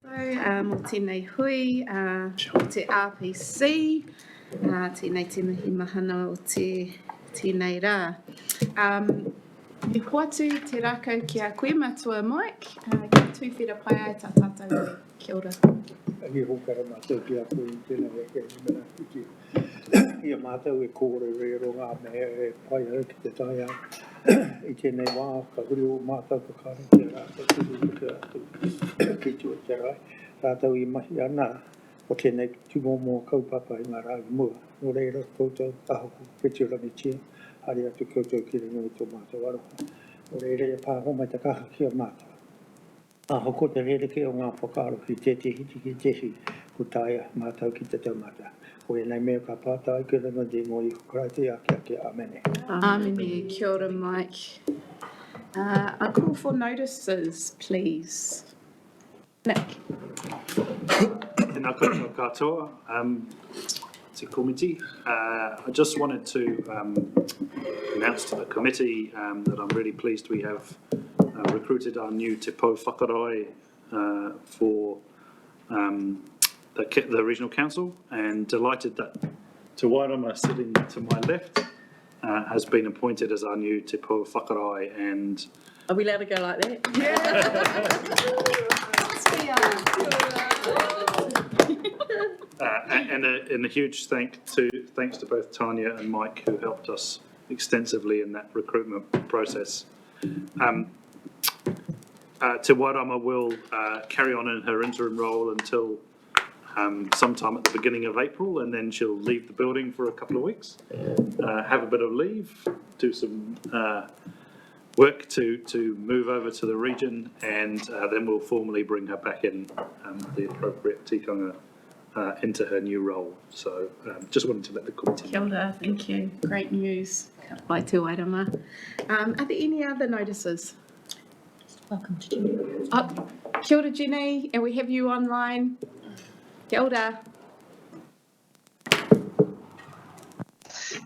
O tēnei hui, o te RPC, tēnei te mihi mahana o tēnei rā. E hoatu te rākau ki a koe matua Mike, kia tūwhera pai ai tā tātou kia ora. Aki hokara mātou ki a koe i tēnei ake i mera iti. Ia mātou e kōre reo ngā mea e pai au ki te tai au. I tēnei wā, ka huri o mātou ka kāre ki a rātou ki rātou ki tua te rai. Rātou i mahi ana o tēnei tūmomo kaupapa i ngā rāu mua. Nō reira koutou tahoko Whitirangi tia. Hari atu koutou ki ringo i tō mātou aroha. Nō reira e pāhoma te kaha ki a mātou. Hoko te rereke o ngā whakaaro ki te hiti ki tehi ko taia mātou ki te taumata. Ko e nei mea ka pātai ki rana de ngoi hukarate ake amene. Amene, kia ora Mike. A call for notices, please. Nick. Tēnā koutou katoa, te komiti. I just wanted to announce to the committee that I'm really pleased we have recruited our new Te Pou Whakarai for the Regional Council, and delighted that Te Wairama sitting to my left has been appointed as our new Te Pou Whakarai. And are we allowed to go like that? And a huge thanks to both Tanya and Mike, who helped us extensively in that recruitment process. Te Wairama will carry on in her interim role until sometime at the beginning of April, and then she'll leave the building for a couple of weeks, have a bit of leave, do some work to move over to the region, and then we'll formally bring her back in the appropriate tikanga into her new role. So just wanted to let the committee Kia ora, thank you. Great news. Pai te Wairama. Are there any other notices? Welcome to Jenny. Kia ora, Jenny, and we have you online. Kia ora.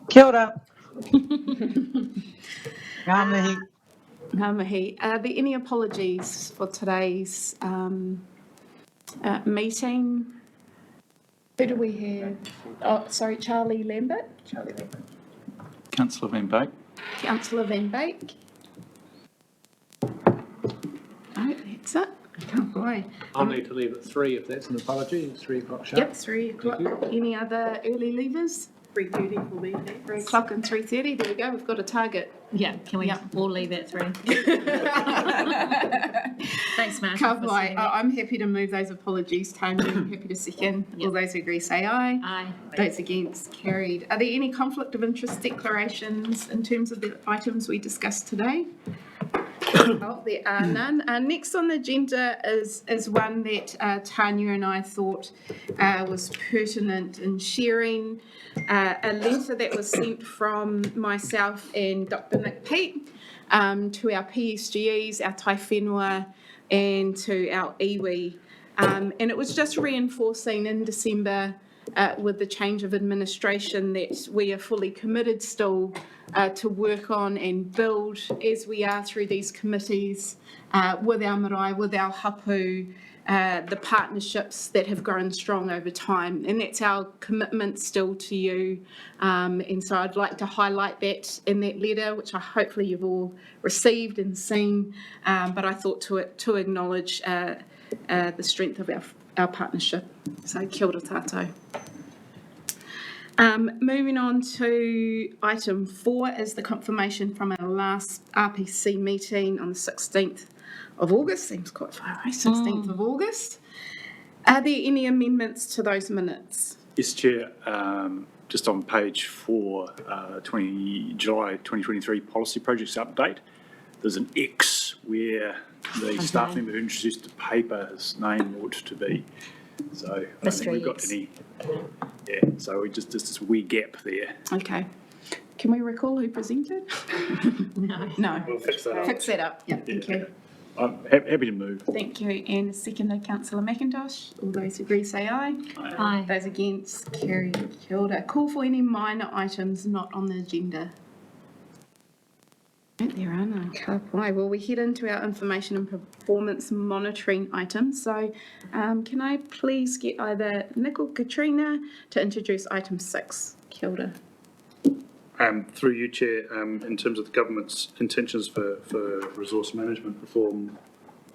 Kia ora. Ngā mihi. Ngā mihi. Are there any apologies for today's meeting? Who do we have? Oh, sorry, Charlie Lambert. Councillor Van Beek. Councillor Van Beek. Oh, that's it. Can't go. I'll need to leave at 3 if that's an apology. It's 3 o'clock sharp. Yep, 3 o'clock. Any other early leavers? 3:30 will be there. 3 o'clock and 3:30. There we go. We've got a target. Yeah, can we all leave at 3? Thanks, Matt. I'm happy to move those apologies, Tony. I'm happy to second. All those who agree say aye. Aye. Those against, carried. Are there any conflict of interest declarations in terms of the items we discussed today? Oh, there are none. Next on the agenda is one that Tanya and I thought was pertinent in sharing. A letter that was sent from myself and Dr. Nick Peat to our PSGEs, our Tai Whenua, and to our iwi. And it was just reinforcing in December with the change of administration that we are fully committed still to work on and build as we are through these committees with our marae, with our hapu, the partnerships that have grown strong over time. And that's our commitment still to you. And so I'd like to highlight that in that letter, which hopefully you've all received and seen, but I thought to acknowledge the strength of our partnership. So kia ora tātou. Moving on to item 4 is the confirmation from our last RPC meeting on the 16th of August. Seems quite far away, 16th of August. Are there any amendments to those minutes? Yes, Chair. Just on page 4, July 2023 policy projects update, there's an X where the staff member who introduced the paper, his name ought to be. So I don't think we've got any. Yeah, so we just this wee gap there. Okay. Can we recall who presented? No. We'll fix that up. Fix that up. Yeah, thank you. I'm happy to move. Thank you. And seconded, Councillor McIntosh. All those who agree say aye. Aye. Those against, carried. Kia ora. Call for any minor items not on the agenda. There are no ka pai. Well, we head into our information and performance monitoring items. So can I please get either Nick or Katrina to introduce item 6? Kia ora. Through you, Chair, in terms of the government's intentions for resource management reform,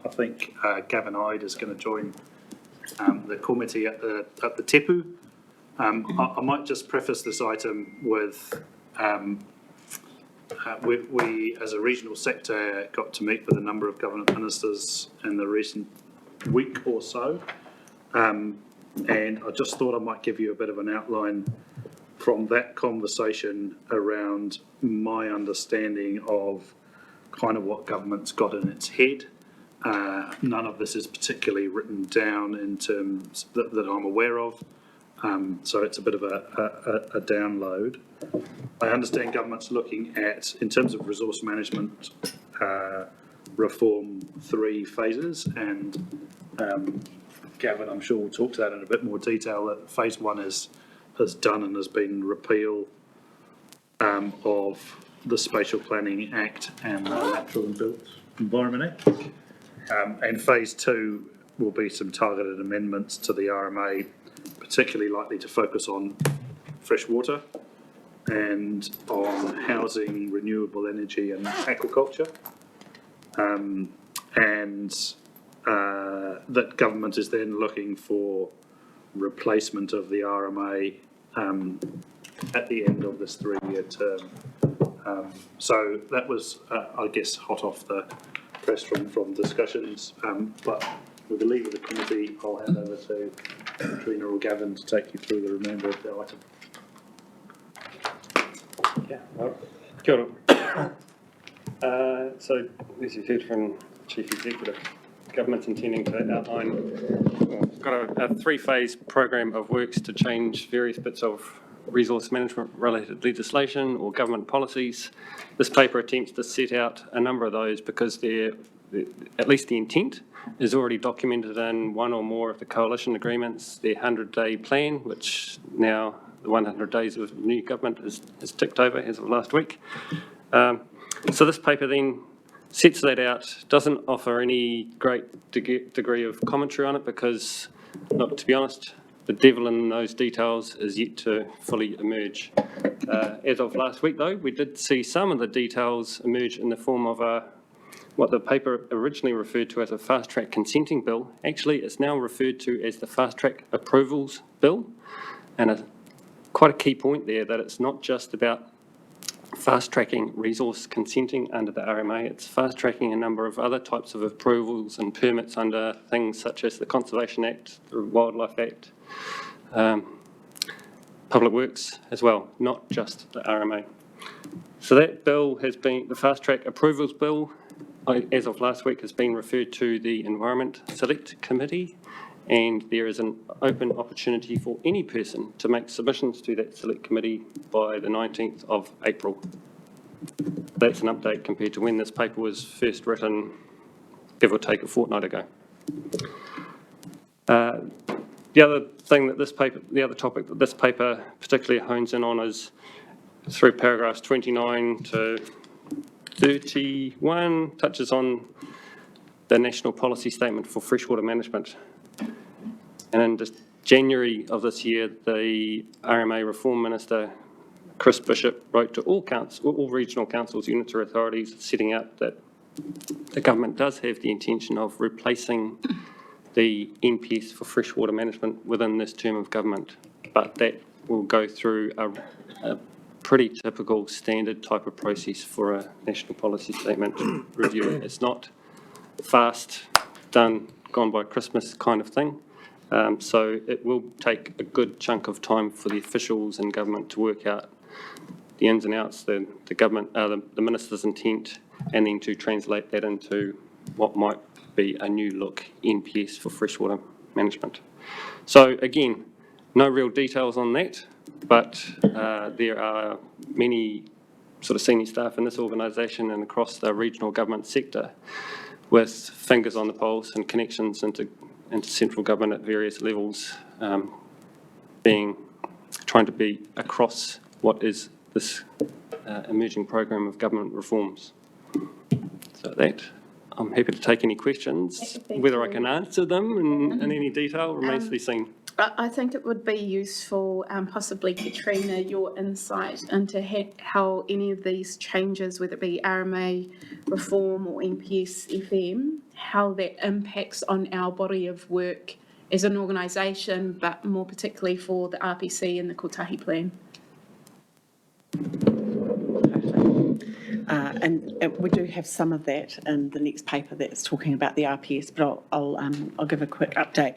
I think Gavin Ide is going to join the committee at the Tepu. I might just preface this item with we, as a regional sector, got to meet with a number of government ministers in the recent week or so. And I just thought I might give you a bit of an outline from that conversation around my understanding of kind of what government's got in its head. None of this is particularly written down in terms that I'm aware of. So it's a bit of a download. I understand government's looking at, in terms of resource management reform, 3 phases, and Gavin, I'm sure we'll talk to that in a bit more detail. That phase 1 is done and has been repeal of the Spatial Planning Act and the Natural and Built Environment Act. And phase 2 will be some targeted amendments to the RMA, particularly likely to focus on fresh water and on housing, renewable energy and aquaculture. That government is then looking for replacement of the RMA at the end of this 3-year term. So that was, I guess, hot off the press from discussions, but with the lead of the committee, I'll hand over to Katrina or Gavin to take you through the remainder of the item. Yeah, well, kia ora. So, as you heard from Chief Executive, government's intending to outline, got a 3-phase program of works to change various bits of resource management related legislation or government policies. This paper attempts to set out a number of those because they're, at least the intent, is already documented in one or more of the coalition agreements, their 100-day plan, which now the 100 days of new government is ticked over as of last week. So this paper then sets that out, doesn't offer any great degree of commentary on it because, look, to be honest, the devil in those details is yet to fully emerge. As of last week, though, we did see some of the details emerge in the form of what the paper originally referred to as a fast-track consenting bill. Actually, it's now referred to as the fast-track approvals bill. And quite a key point there that it's not just about fast-tracking resource consenting under the RMA, it's fast-tracking a number of other types of approvals and permits under things such as the Conservation Act, the Wildlife Act, Public Works as well, not just the RMA. So that bill has been, the fast-track approvals bill, as of last week, has been referred to the Environment Select Committee, and there is an open opportunity for any person to make submissions to that Select Committee by the 19th of April. That's an update compared to when this paper was first written, give or take a fortnight ago. The other thing that this paper, the other topic that this paper particularly hones in on is through paragraphs 29 to 31, touches on the National Policy Statement for Freshwater Management. And in just January of this year, the RMA Reform Minister, Chris Bishop, wrote to all regional councils, units or authorities, setting out that the government does have the intention of replacing the NPS for freshwater management within this term of government, but that will go through a pretty typical standard type of process for a National Policy Statement review. It's not fast, done, gone by Christmas kind of thing. So it will take a good chunk of time for the officials in government to work out the ins and outs, the government, the minister's intent, and then to translate that into what might be a new look NPS for freshwater management. So again, no real details on that, but there are many sort of senior staff in this organisation and across the regional government sector with fingers on the pulse and connections into central government at various levels, trying to be across what is this emerging program of government reforms. So that, I'm happy to take any questions. Thank Whether I you. can answer them in any detail remains to be seen. I think it would be useful, possibly Katrina, your insight into how any of these changes, whether it be RMA reform or NPS FM, how that impacts on our body of work as an organisation, but more particularly for the RPC and the Kotahi plan. And we do have some of that in the next paper that's talking about the RPS, but I'll give a quick update.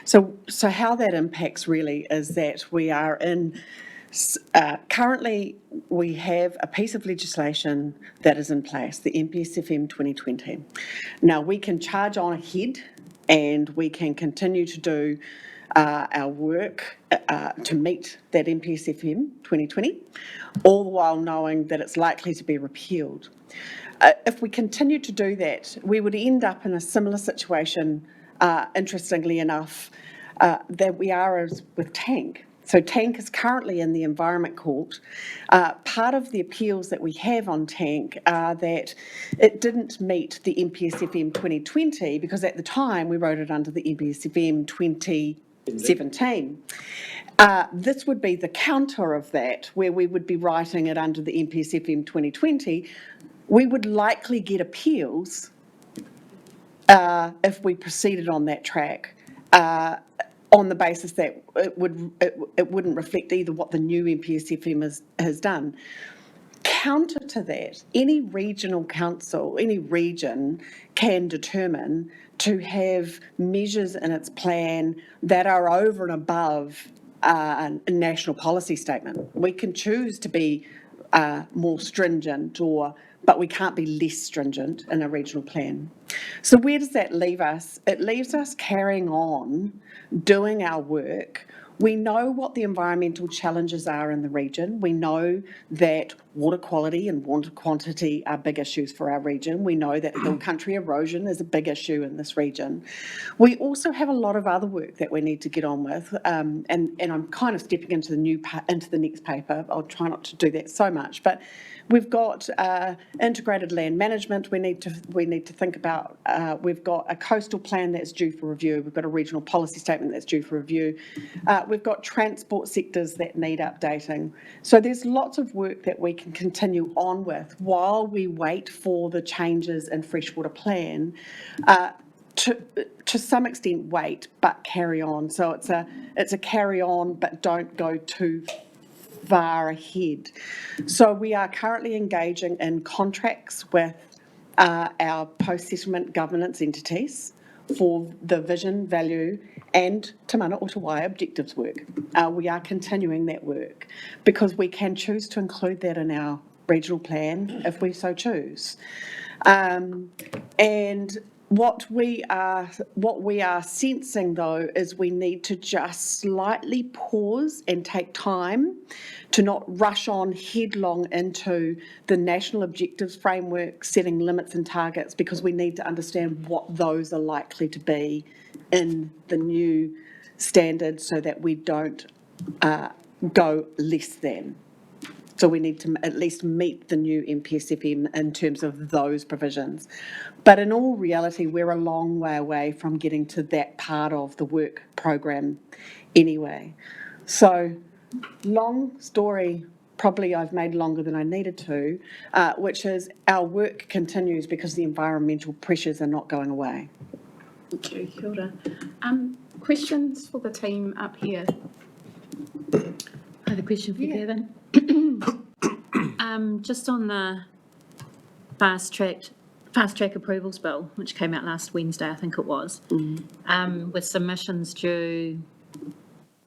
So how that impacts really is that we are in, currently we have a piece of legislation that is in place, the NPS FM 2020. Now we can charge on ahead and we can continue to do our work to meet that NPS FM 2020, all the while knowing that it's likely to be repealed. If we continue to do that, we would end up in a similar situation, interestingly enough, that we are with TANK. So TANK is currently in the Environment Court. Part of the appeals that we have on TANK are that it didn't meet the NPS FM 2020 because at the time we wrote it under the NPS FM 2017. This would be the counter of that, where we would be writing it under the NPS FM 2020. We would likely get appeals if we proceeded on that track, on the basis that it wouldn't reflect either what the new NPS FM has done. Counter to that, any regional council, any region can determine to have measures in its plan that are over and above a national policy statement. We can choose to be more stringent, but we can't be less stringent in a regional plan. So where does that leave us? It leaves us carrying on doing our work. We know what the environmental challenges are in the region. We know that water quality and water quantity are big issues for our region. We know that hill country erosion is a big issue in this region. We also have a lot of other work that we need to get on with, and I'm kind of stepping into the next paper. I'll try not to do that so much, but we've got integrated land management. We need to think about. We've got a coastal plan that's due for review. We've got a regional policy statement that's due for review. We've got transport sectors that need updating. So there's lots of work that we can continue on with while we wait for the changes in freshwater plan. To some extent wait, but carry on. So it's a carry on, but don't go too far ahead. So we are currently engaging in contracts with our post-settlement governance entities for the vision, value and Te Mana o Te Waia objectives work. We are continuing that work because we can choose to include that in our regional plan if we so choose. And what we are sensing though is we need to just slightly pause and take time to not rush on headlong into the national objectives framework, setting limits and targets, because we need to understand what those are likely to be in the new standard so that we don't go less than. So we need to at least meet the new NPS FM in terms of those provisions. But in all reality, we're a long way away from getting to that part of the work program anyway. So long story, probably I've made longer than I needed to, which is our work continues because the environmental pressures are not going away. Thank you, kia ora. Questions for the team up here? I have a question for you, Gavin. Just on the fast track approvals bill, which came out last Wednesday, I think it was, with submissions due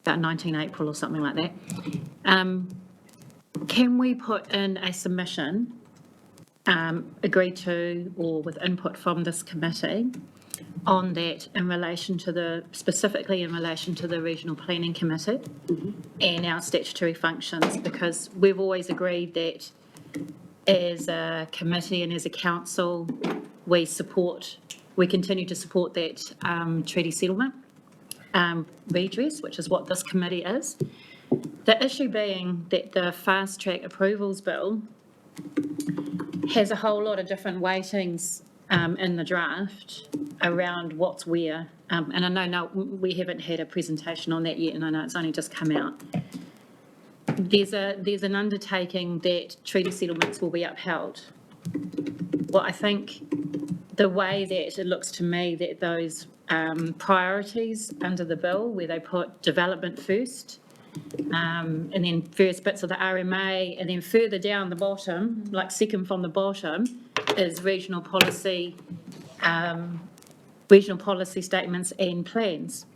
about 19 April or something like that. Can we put in a submission agreed to or with input from this committee on that in relation to specifically in relation to the Regional Planning Committee and our statutory functions, because we've always agreed that as a committee and as a council, we continue to support that treaty settlement redress, which is what this committee is. The issue being that the fast track approvals bill has a whole lot of different weightings in the draft around what's where. And I know, no, we haven't had a presentation on that yet, and I know it's only just come out. There's an undertaking that treaty settlements will be upheld. Well, I think the way that it looks to me that those priorities under the bill, where they put development first, and then first bits of the RMA, and then further down the bottom, like second from the bottom, is regional policy statements and plans.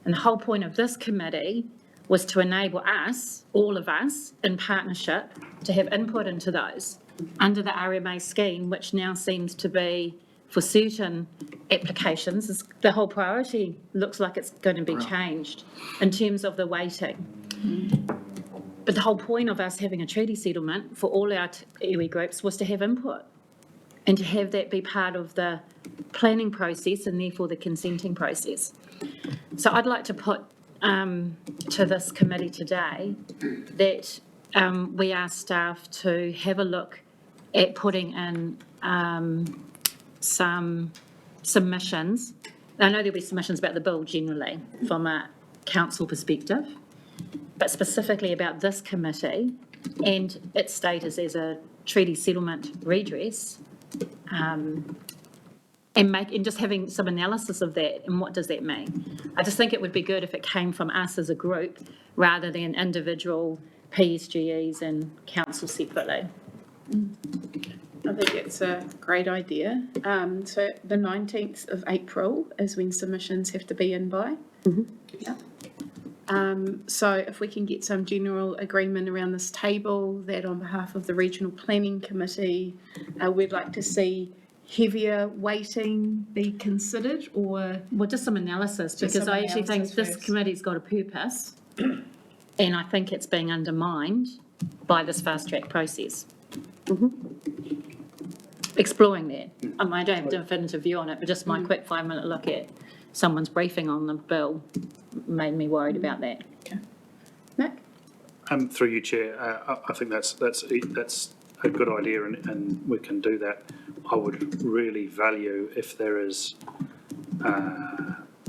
And the whole point of this committee was to enable us, all of us, in partnership, to have input into those under the RMA scheme, which now seems to be, for certain applications, the whole priority looks like it's going to be changed in terms of the weighting. But the whole point of us having a treaty settlement for all our iwi groups was to have input and to have that be part of the planning process and therefore the consenting process. So I'd like to put to this committee today that we ask staff to have a look at putting in some submissions. I know there'll be submissions about the bill generally from a council perspective, but specifically about this committee and its status as a treaty settlement redress, and just having some analysis of that and what does that mean. I just think it would be good if it came from us as a group rather than individual PSGEs and council separately. I think it's a great idea. So the 19th of April is when submissions have to be in by. Yeah. So if we can get some general agreement around this table, that on behalf of the Regional Planning Committee, we'd like to see heavier weighting be considered, or Well, just some analysis, Just because some I actually think analysis this first. committee's got a purpose, and I think it's being undermined by this fast-track process. Exploring that. I don't have a definitive view on it, but just my quick 5-minute look at someone's briefing on the bill made me worried about that. Nick? Through you, Chair, I think that's a good idea, and we can do that. I would really value if there is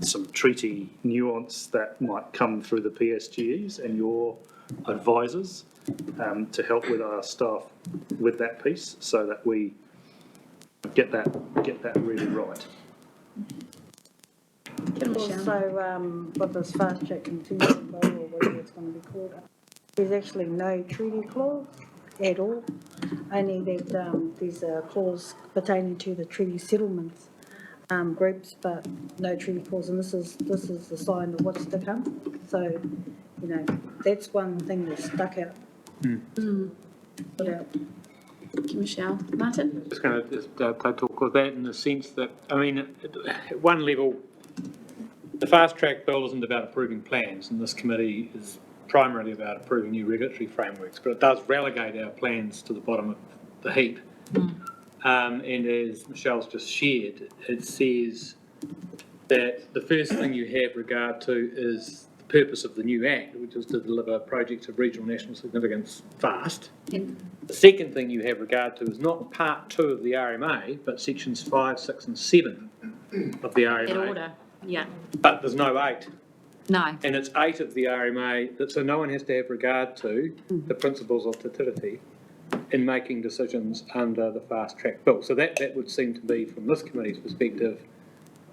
some treaty nuance that might come through the PSGEs and your advisors to help with our staff with that piece, so that we get that really right. Also, with this fast track continuing bill, or whatever it's going to be called, there's actually no treaty clause at all. Only that there's a clause pertaining to the treaty settlements groups, but no treaty clause. And this is the sign of what's to come. So, that's one thing that's stuck out. Put out. Thank you, Michelle. Martin? Just going to talk with that in the sense that, I mean, at one level, the fast track bill isn't about approving plans, and this committee is primarily about approving new regulatory frameworks, but it does relegate our plans to the bottom of the heap. And as Michelle's just shared, it says that the first thing you have regard to is the purpose of the new act, which is to deliver projects of regional national significance fast. The second thing you have regard to is not part 2 of the RMA, but sections 5, 6 and 7 of the RMA. In order, yeah. But there's no 8. No. And it's 8 of the RMA, so no one has to have regard to the principles of tutility in making decisions under the fast track bill. So that would seem to be, from this committee's perspective,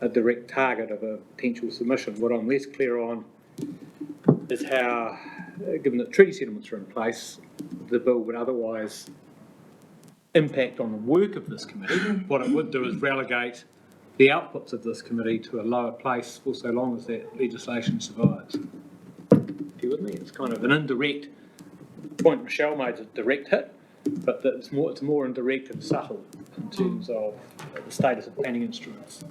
a direct target of a potential submission. What I'm less clear on is how, given that treaty settlements are in place, the bill would otherwise impact on the work of this committee. What it would do is relegate the outputs of this committee to a lower place for so long as that legislation survives. Are you with me? It's kind of an indirect point Michelle made, is a direct hit, but it's more indirect and subtle in terms of the status of planning instruments.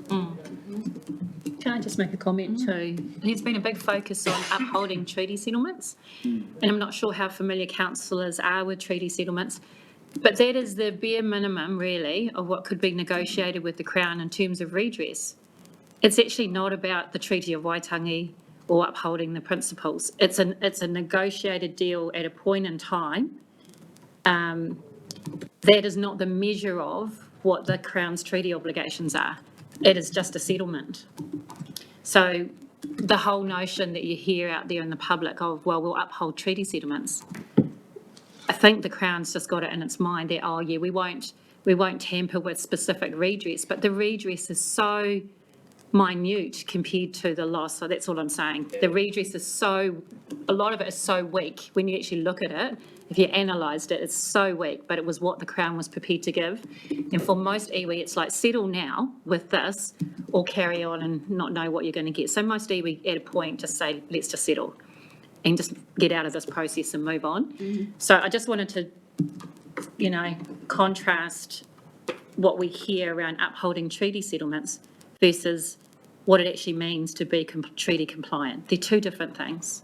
Can I just make a comment too? There's been a big focus on upholding treaty settlements, and I'm not sure how familiar councillors are with treaty settlements, but that is the bare minimum, really, of what could be negotiated with the Crown in terms of redress. It's actually not about the Treaty of Waitangi or upholding the principles. It's a negotiated deal at a point in time that is not the measure of what the Crown's treaty obligations are. It is just a settlement. So the whole notion that you hear out there in the public of, well, we'll uphold treaty settlements, I think the Crown's just got it in its mind that, oh yeah, we won't tamper with specific redress, but the redress is so minute compared to the loss, so that's all I'm saying. The redress is a lot of it is so weak when you actually look at it. If you analysed it, it's so weak, but it was what the Crown was prepared to give. And for most iwi, it's like settle now with this or carry on and not know what you're going to get. So most iwi at a point just say, let's just settle and just get out of this process and move on. So I just wanted to, contrast what we hear around upholding treaty settlements versus what it actually means to be treaty compliant. They're two different things.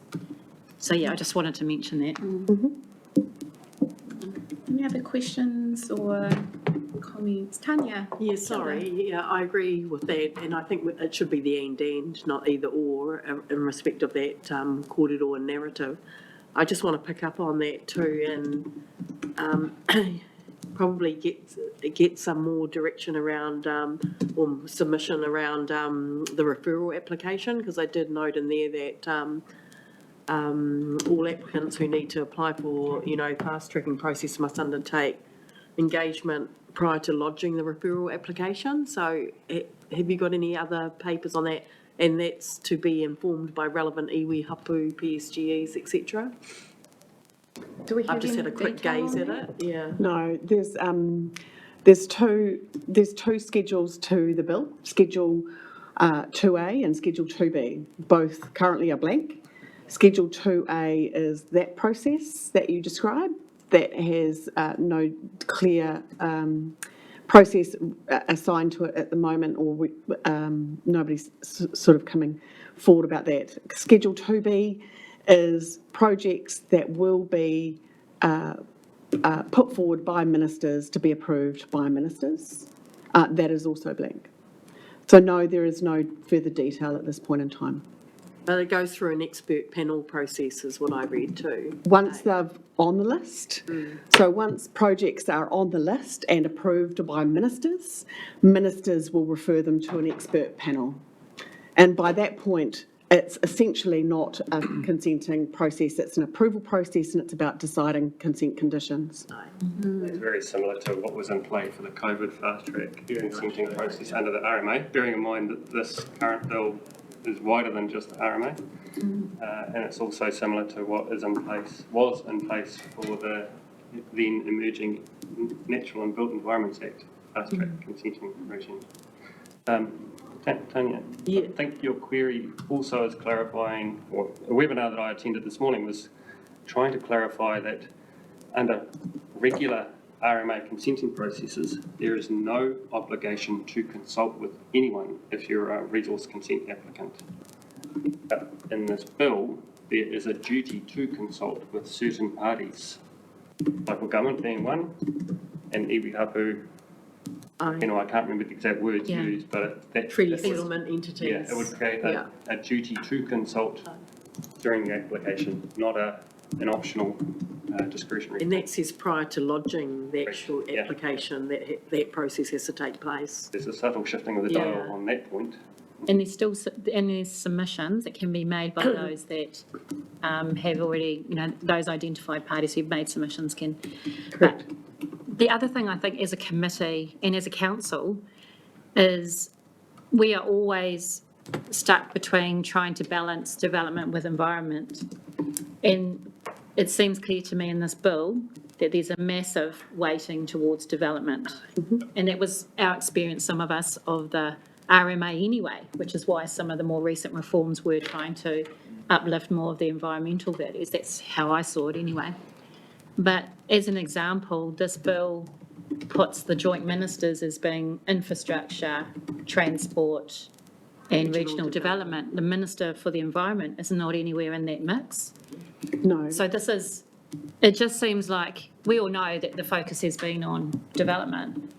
So yeah, I just wanted to mention that. Any other questions or comments? Tanya? Yeah, sorry, yeah, I agree with that, and I think it should be the and, not either or, in respect of that kōrero and narrative. I just want to pick up on that too, and probably get some more direction around, or submission around the referral application, because I did note in there that all applicants who need to apply for, fast tracking process must undertake engagement prior to lodging the referral application. So have you got any other papers on that? And that's to be informed by relevant iwi, hapu, PSGEs, etc. Do we have I've just had a any quick detail gaze on at that? it, yeah. No, there's two schedules to the bill, Schedule 2A and Schedule 2B. Both currently are blank. Schedule 2A is that process that you described that has no clear process assigned to it at the moment, or nobody's sort of coming forward about that. Schedule 2B is projects that will be put forward by ministers to be approved by ministers. That is also blank. So no, there is no further detail at this point in time. But it goes through an expert panel process is what I read too. Once they're on the list, so once projects are on the list and approved by ministers, ministers will refer them to an expert panel. And by that point, it's essentially not a consenting process, it's an approval process, and it's about deciding consent conditions. It's very similar to what was in play for the COVID fast track consenting process under the RMA, bearing in mind that this current bill is wider than just the RMA, and it's also similar to what was in place for the then emerging Natural and Built Environments Act fast track consenting regime. Tanya, I think your query also is clarifying, or a webinar that I attended this morning was trying to clarify that under regular RMA consenting processes, there is no obligation to consult with anyone if you're a resource consent applicant. But in this bill, there is a duty to consult with certain parties, local government being one, and iwi hapu. I can't remember the exact words used, but that Treaty settlement entities. Yeah, it would create a duty to consult during the application, not an optional discretionary. And that says prior to lodging the actual Yeah. application, that process has to take place. There's a subtle shifting of the dial on that point. And there's submissions that can be made by those that have already, those identified parties who've made submissions can. Correct. The other thing I think as a committee and as a council is we are always stuck between trying to balance development with environment. And it seems clear to me in this bill that there's a massive weighting towards development. And that was our experience, some of us, of the RMA anyway, which is why some of the more recent reforms were trying to uplift more of the environmental values. That's how I saw it anyway. But as an example, this bill puts the joint ministers as being infrastructure, transport and regional development. The Minister for the Environment is not anywhere in that mix. No. So it just seems like we all know that the focus has been on development,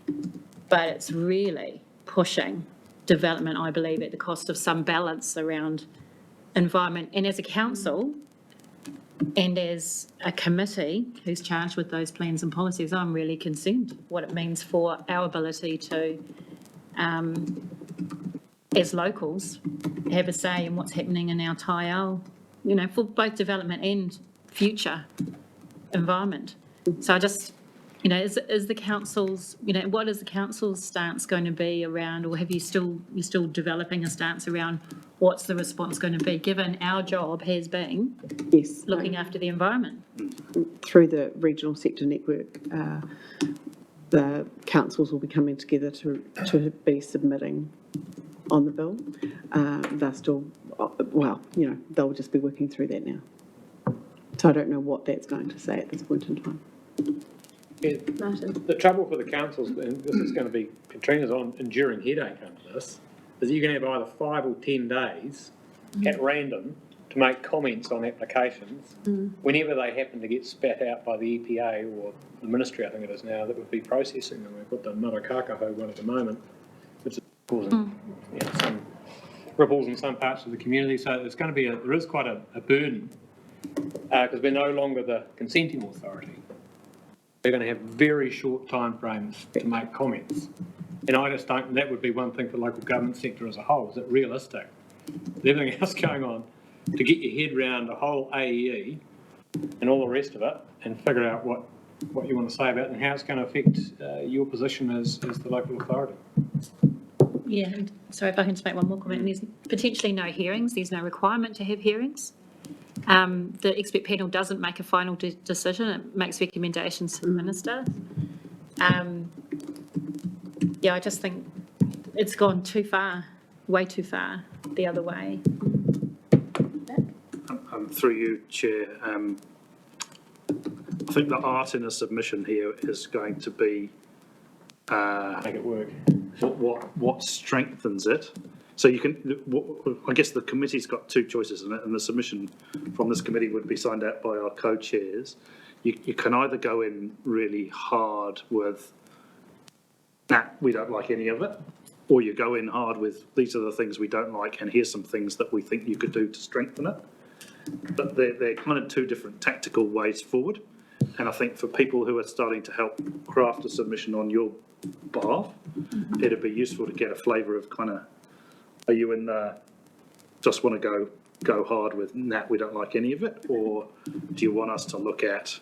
but it's really pushing development, I believe, at the cost of some balance around environment. And as a council, And as a committee who's charged with those plans and policies, I'm really concerned what it means for our ability to, as locals, have a say in what's happening in our Taiao, for both development and future environment. So I just, is the council's, what is the council's stance going to be around, or you're still developing a stance around what's the response going to be, given our job has been Yes. looking after the environment? Through the regional sector network, the councils will be coming together to be submitting on the bill. They're still, they'll just be working through that now. So I don't know what that's going to say at this point in time. Yeah, the trouble for the councils, and this is going to be Katrina's enduring headache under this, is that you can have either 5 or 10 days at random to make comments on applications whenever they happen to get spat out by the EPA or the ministry, I think it is now, that would be processing them. We've got the Marakakaho one at the moment, which is causing some ripples in some parts of the community. So it's going to be there is quite a burden because we're no longer the consenting authority. They're going to have very short timeframes to make comments. And I just don't, that would be one thing for the local government sector as a whole. Is it realistic? With everything else going on, to get your head around the whole AEE and all the rest of it and figure out what you want to say about it and how it's going to affect your position as the local authority. Yeah, and so if I can just make one more comment, there's potentially no hearings, there's no requirement to have hearings. The expert panel doesn't make a final decision, it makes recommendations to the minister. I just think it's gone too far, way too far the other way. Through you, Chair, I think the art in a submission here is going to be Make it work. what strengthens it. So you can, I guess the committee's got two choices in it, and the submission from this committee would be signed out by our co-chairs. You can either go in really hard with, we don't like any of it, or you go in hard with, these are the things we don't like, and here's some things that we think you could do to strengthen it. But they're kind of two different tactical ways forward. And I think for people who are starting to help craft a submission on your behalf, it'd be useful to get a flavour of kind of, are you in the, just want to go hard with, we don't like any of it? Or do you want us to look at,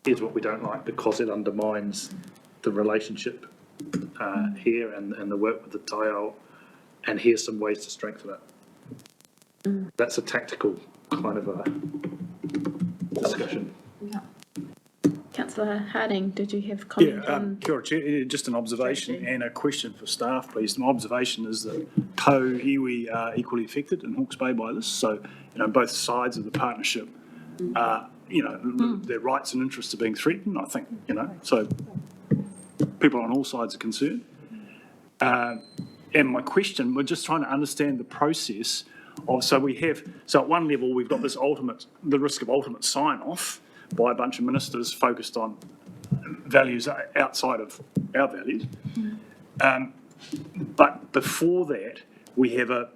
here's what we don't like because it undermines the relationship here and the work with the Taiao, and here's some ways to strengthen it. That's a tactical kind of a discussion. Councillor Harding, did you have comment on? Kia ora, Chair. Just an observation and a question for staff, please. My observation is that Tau iwi are equally affected in Hawke's Bay by this. So, both sides of the partnership, their rights and interests are being threatened, I think, so people on all sides are concerned. And my question, we're just trying to understand the process of, so at one level, we've got the risk of ultimate sign-off by a bunch of ministers focused on values outside of our values. But before that, we have a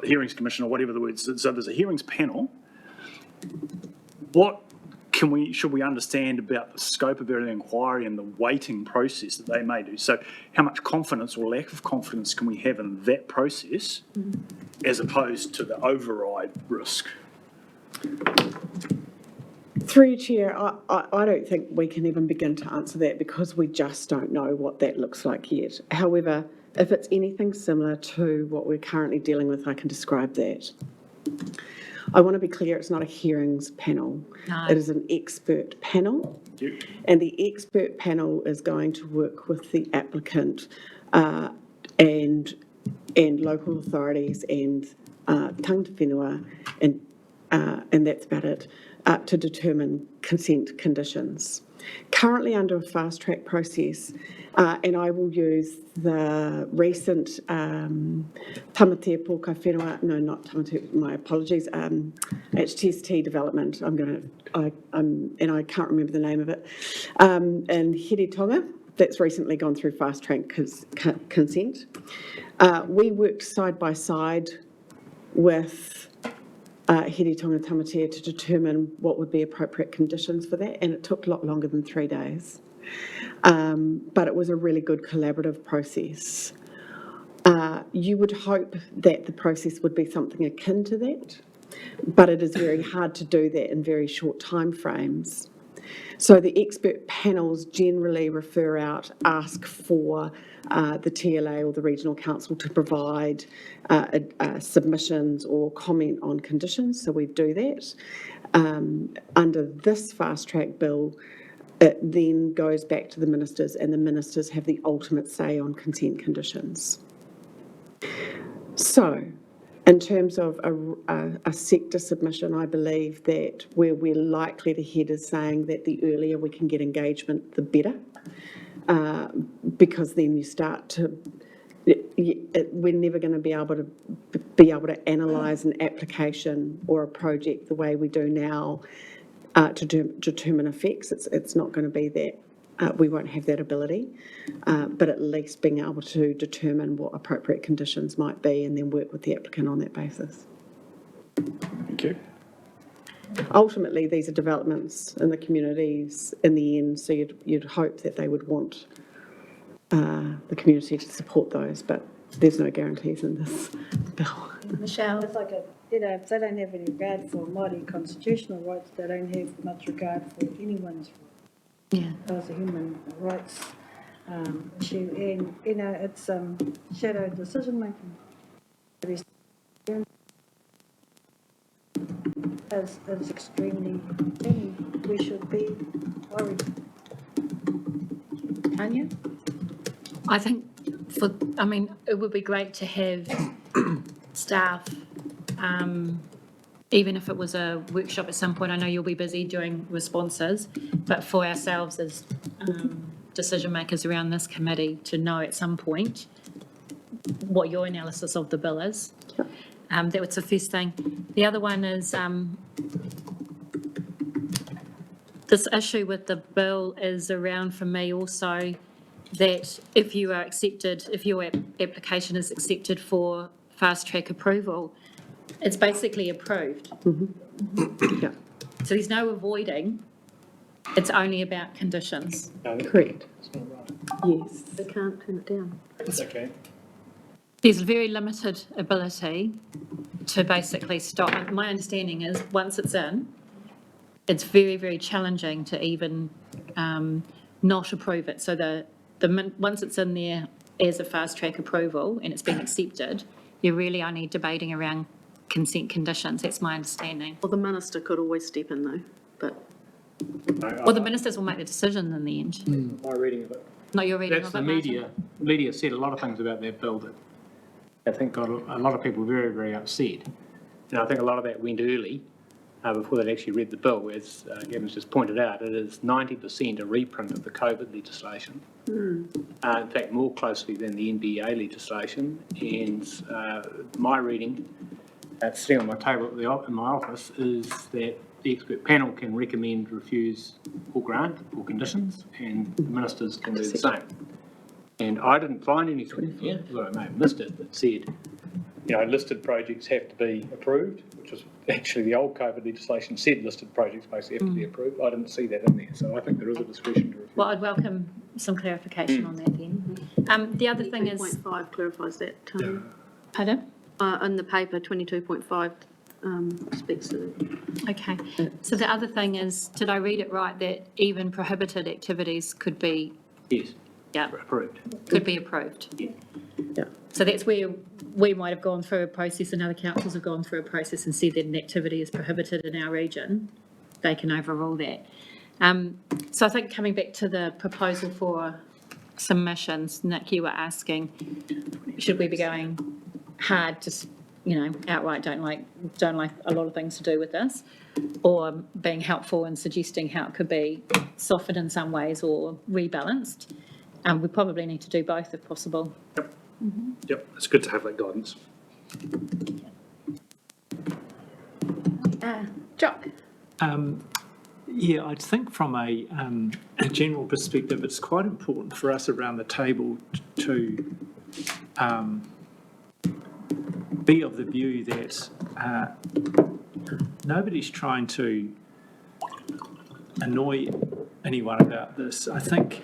hearings commission or whatever the word is. So there's a hearings panel. What should we understand about the scope of their inquiry and the weighting process that they may do? So how much confidence or lack of confidence can we have in that process as opposed to the override risk? Through you, Chair, I don't think we can even begin to answer that because we just don't know what that looks like yet. However, if it's anything similar to what we're currently dealing with, I can describe that. I want to be clear, it's not a hearings panel. No. It is an expert panel. And the expert panel is going to work with the applicant and local authorities and tangata whenua, and that's about it, to determine consent conditions. Currently under a fast track process, and I will use the recent Tamatea Pōka Whenua, no, not Tamatea, my apologies, HTST development, and I can't remember the name of it, in Here that's recently gone through fast track consent. We worked side by side with Here Tonga Tamatea to determine what would be appropriate conditions for that, and it took a lot longer than 3 days. But it was a really good collaborative process. You would hope that the process would be something akin to that, but it is very hard to do that in very short timeframes. So the expert panels generally refer out, ask for the TLA or the Regional Council to provide submissions or comment on conditions, so we do that. Under this fast track bill, it then goes back to the ministers, and the ministers have the ultimate say on consent conditions. So, in terms of a sector submission, I believe that where we're likely to head is saying that the earlier we can get engagement, the better, because then you start to. We're never going to be able to analyse an application or a project the way we do now to determine effects. It's not going to be that. We won't have that ability, but at least being able to determine what appropriate conditions might be and then work with the applicant on that basis. Thank you. Ultimately, these are developments in the communities in the end, so you'd hope that they would want the community to support those, but there's no guarantees in this bill. Michelle? It's like if they don't have any regard for Māori constitutional rights, they don't have much regard for anyone's rights. Yeah. As a human rights issue, and it's shadow decision making. Is extremely, and we should be worried. Tanya? I think it would be great to have staff, even if it was a workshop at some point. I know you'll be busy doing responses, but for ourselves as decision makers around this committee to know at some point what your analysis of the bill is. That was the first thing. The other one is this issue with the bill is around for me also that if your application is accepted for fast track approval, it's basically approved. Yeah, So there's no avoiding, it's only about conditions. correct. Yes. They can't turn it down. It's okay. There's very limited ability to basically stop. My understanding is once it's in, it's very, very challenging to even not approve it. So once it's in there as a fast track approval and it's been accepted, you're really only debating around consent conditions. That's my understanding. Well, the minister could always step in though, but Well, the ministers will make the decision in the end. My reading of it. Not your reading That's of the it, media. Martin? Media said a lot of things about that bill that I think got a lot of people very, very upset. And I think a lot of that went early, before they'd actually read the bill. As Gavin's just pointed out, it is 90% a reprint of the COVID legislation. In fact, more closely than the NBA legislation. And my reading, sitting on my table in my office, is that the expert panel can recommend, refuse, or grant, or conditions, and the ministers can do the same. And I didn't find anything here, although I may have missed it, that said, listed projects have to be approved, which is actually the old COVID legislation said listed projects basically have to be approved. I didn't see that in there, so I think there is a discretion to refuse. Well, I'd welcome some clarification on that then. The other thing is, 22.5 clarifies that. pardon? In the paper, 22.5 speaks to that. Okay, so the other thing is, did I read it right, that even prohibited activities could be, Yes, yeah, approved. could be approved? Yeah. So that's where we might have gone through a process and other councils have gone through a process and said that an activity is prohibited in our region, they can overrule that. So I think coming back to the proposal for submissions, Nick, you were asking, should we be going hard, just, outright don't like a lot of things to do with this, or being helpful and suggesting how it could be softened in some ways or rebalanced? We probably need to do both if possible. Yep, it's good to have that guidance. Jock? Yeah, I think from a general perspective, it's quite important for us around the table to be of the view that nobody's trying to annoy anyone about this. I think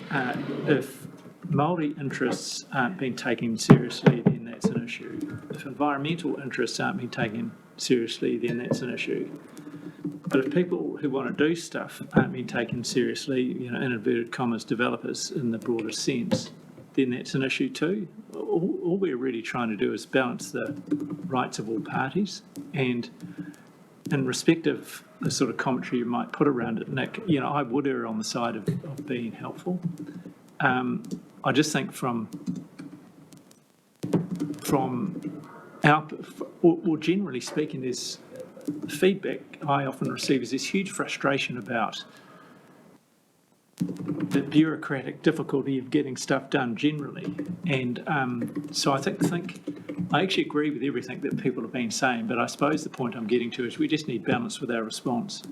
if Māori interests aren't being taken seriously, then that's an issue. If environmental interests aren't being taken seriously, then that's an issue. But if people who want to do stuff aren't being taken seriously, in inverted commas, developers in the broader sense, then that's an issue too. All we're really trying to do is balance the rights of all parties, and in respect of the sort of commentary you might put around it, Nick, I would err on the side of being helpful. I just think from our, or generally speaking, there's feedback I often receive is this huge frustration about the bureaucratic difficulty of getting stuff done generally. And so I think I actually agree with everything that people have been saying, but I suppose the point I'm getting to is we just need balance with our response.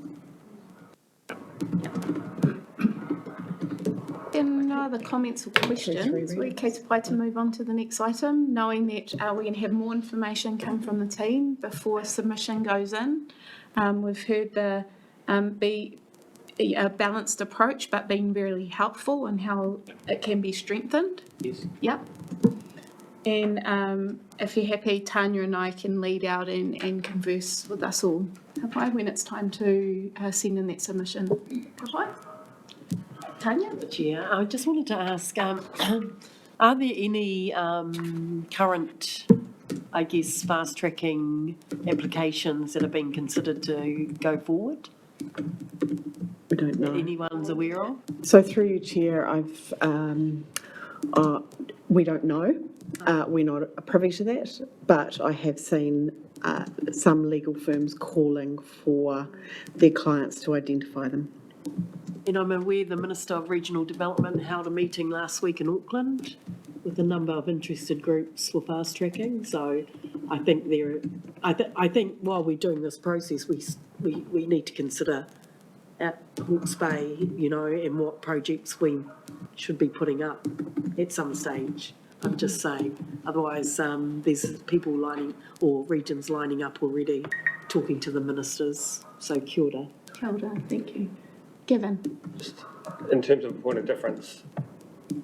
No other comments or questions. We're okay to move on to the next item, knowing that we're going to have more information come from the team before submission goes in. We've heard the be a balanced approach, but being really helpful and how it can be strengthened. Yes. Yep. And if you're happy, Tanya and I can lead out and converse with us all, when it's time to send in that submission. Tanya? Chair, I just wanted to ask, are there any current, fast tracking applications that are being considered to go forward? We don't know. That anyone's aware of? So through you, Chair, we don't know. We're not privy to that, but I have seen some legal firms calling for their clients to identify them. And I'm aware the Minister of Regional Development held a meeting last week in Auckland with a number of interested groups for fast tracking. So I think I think while we're doing this process, we need to consider at Hawke's Bay, and what projects we should be putting up at some stage. I'm just saying. Otherwise, there's people regions lining up already, talking to the ministers. So kia ora. Kia ora, thank you. Gavin? In terms of a point of difference,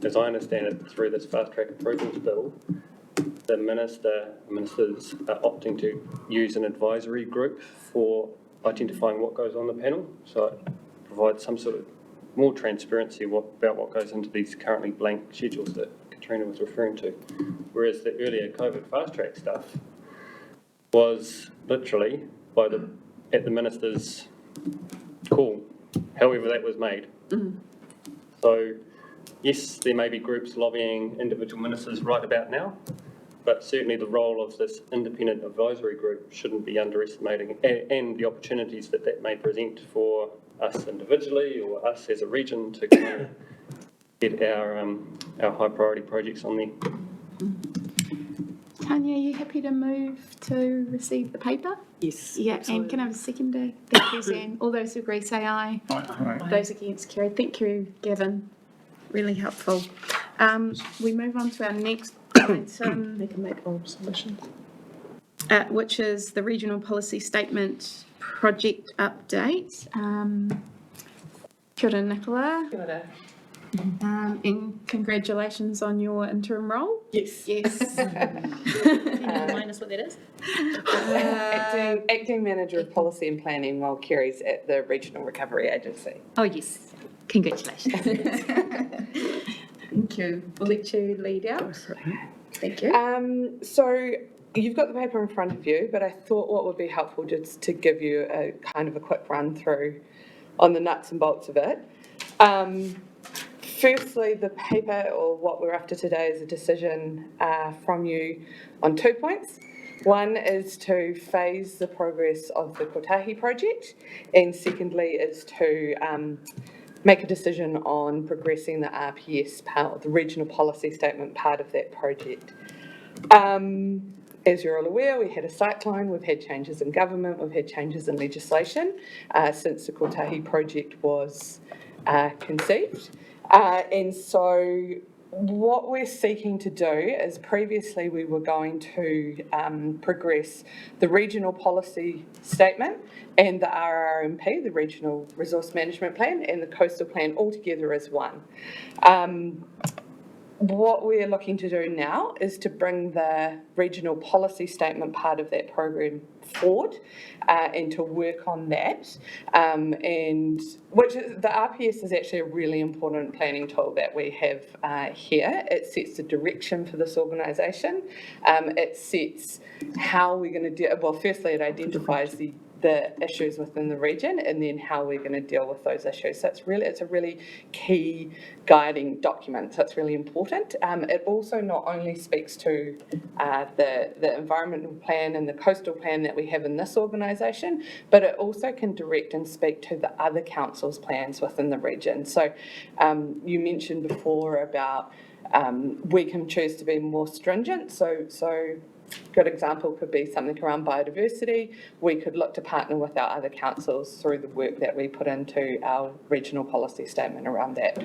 as I understand it, through this fast track approvals bill, the ministers are opting to use an advisory group for identifying what goes on the panel. So it provides some sort of more transparency about what goes into these currently blank schedules that Katrina was referring to. Whereas the earlier COVID fast track stuff was literally at the minister's call, however that was made. Mm-hmm. So yes, there may be groups lobbying individual ministers right about now, but certainly the role of this independent advisory group shouldn't be underestimating, and the opportunities that may present for us individually or us as a region to get our high priority projects on there. Tanya, are you happy to move to receive the paper? Yes. Yeah, absolutely. and can I have a seconder? Thank you, Zan. All those who agree say aye. Aye. Those against, carried. Thank you, Gavin. Really helpful. We move on to our next item. They can make oral submission. Which is the Regional Policy Statement Project Update. Kia ora, Nicola. Kia ora. And congratulations on your interim role. Yes. Yes. Can you remind us what that is? Acting Manager of Policy and Planning while Kerry's at the Regional Recovery Agency. Oh, yes. Congratulations. Thank you. We'll let you lead out. Thank you. So you've got the paper in front of you, but I thought what would be helpful just to give you a kind of a quick run through on the nuts and bolts of it. Firstly, the paper, or what we're after today, is a decision from you on 2 points. One is to phase the progress of the Kotahi project, and secondly is to make a decision on progressing the RPS part, the Regional Policy Statement part of that project. As you're all aware, we had a cyclone, we've had changes in government, we've had changes in legislation since the Kotahi project was conceived. And so what we're seeking to do is previously we were going to progress the regional policy statement and the RRMP, the Regional Resource Management Plan, and the Coastal Plan all together as one. What we're looking to do now is to bring the regional policy statement part of that program forward and to work on that. And which is, the RPS is actually a really important planning tool that we have here. It sets the direction for this organisation. It sets how we're going to deal. Well, firstly, it identifies the issues within the region and then how we're going to deal with those issues. So it's a really key guiding document. So it's really important. It also not only speaks to the environmental plan and the coastal plan that we have in this organisation, but it also can direct and speak to the other councils' plans within the region. So you mentioned before about we can choose to be more stringent. So good example could be something around biodiversity. We could look to partner with our other councils through the work that we put into our regional policy statement around that.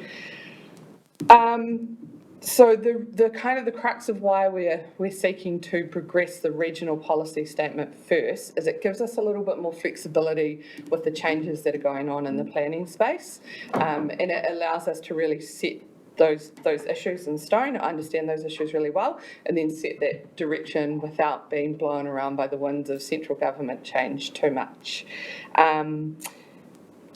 So the kind of the crux of why we're seeking to progress the regional policy statement first is it gives us a little bit more flexibility with the changes that are going on in the planning space, and it allows us to really set those issues in stone, understand those issues really well, and then set that direction without being blown around by the winds of central government change too much. There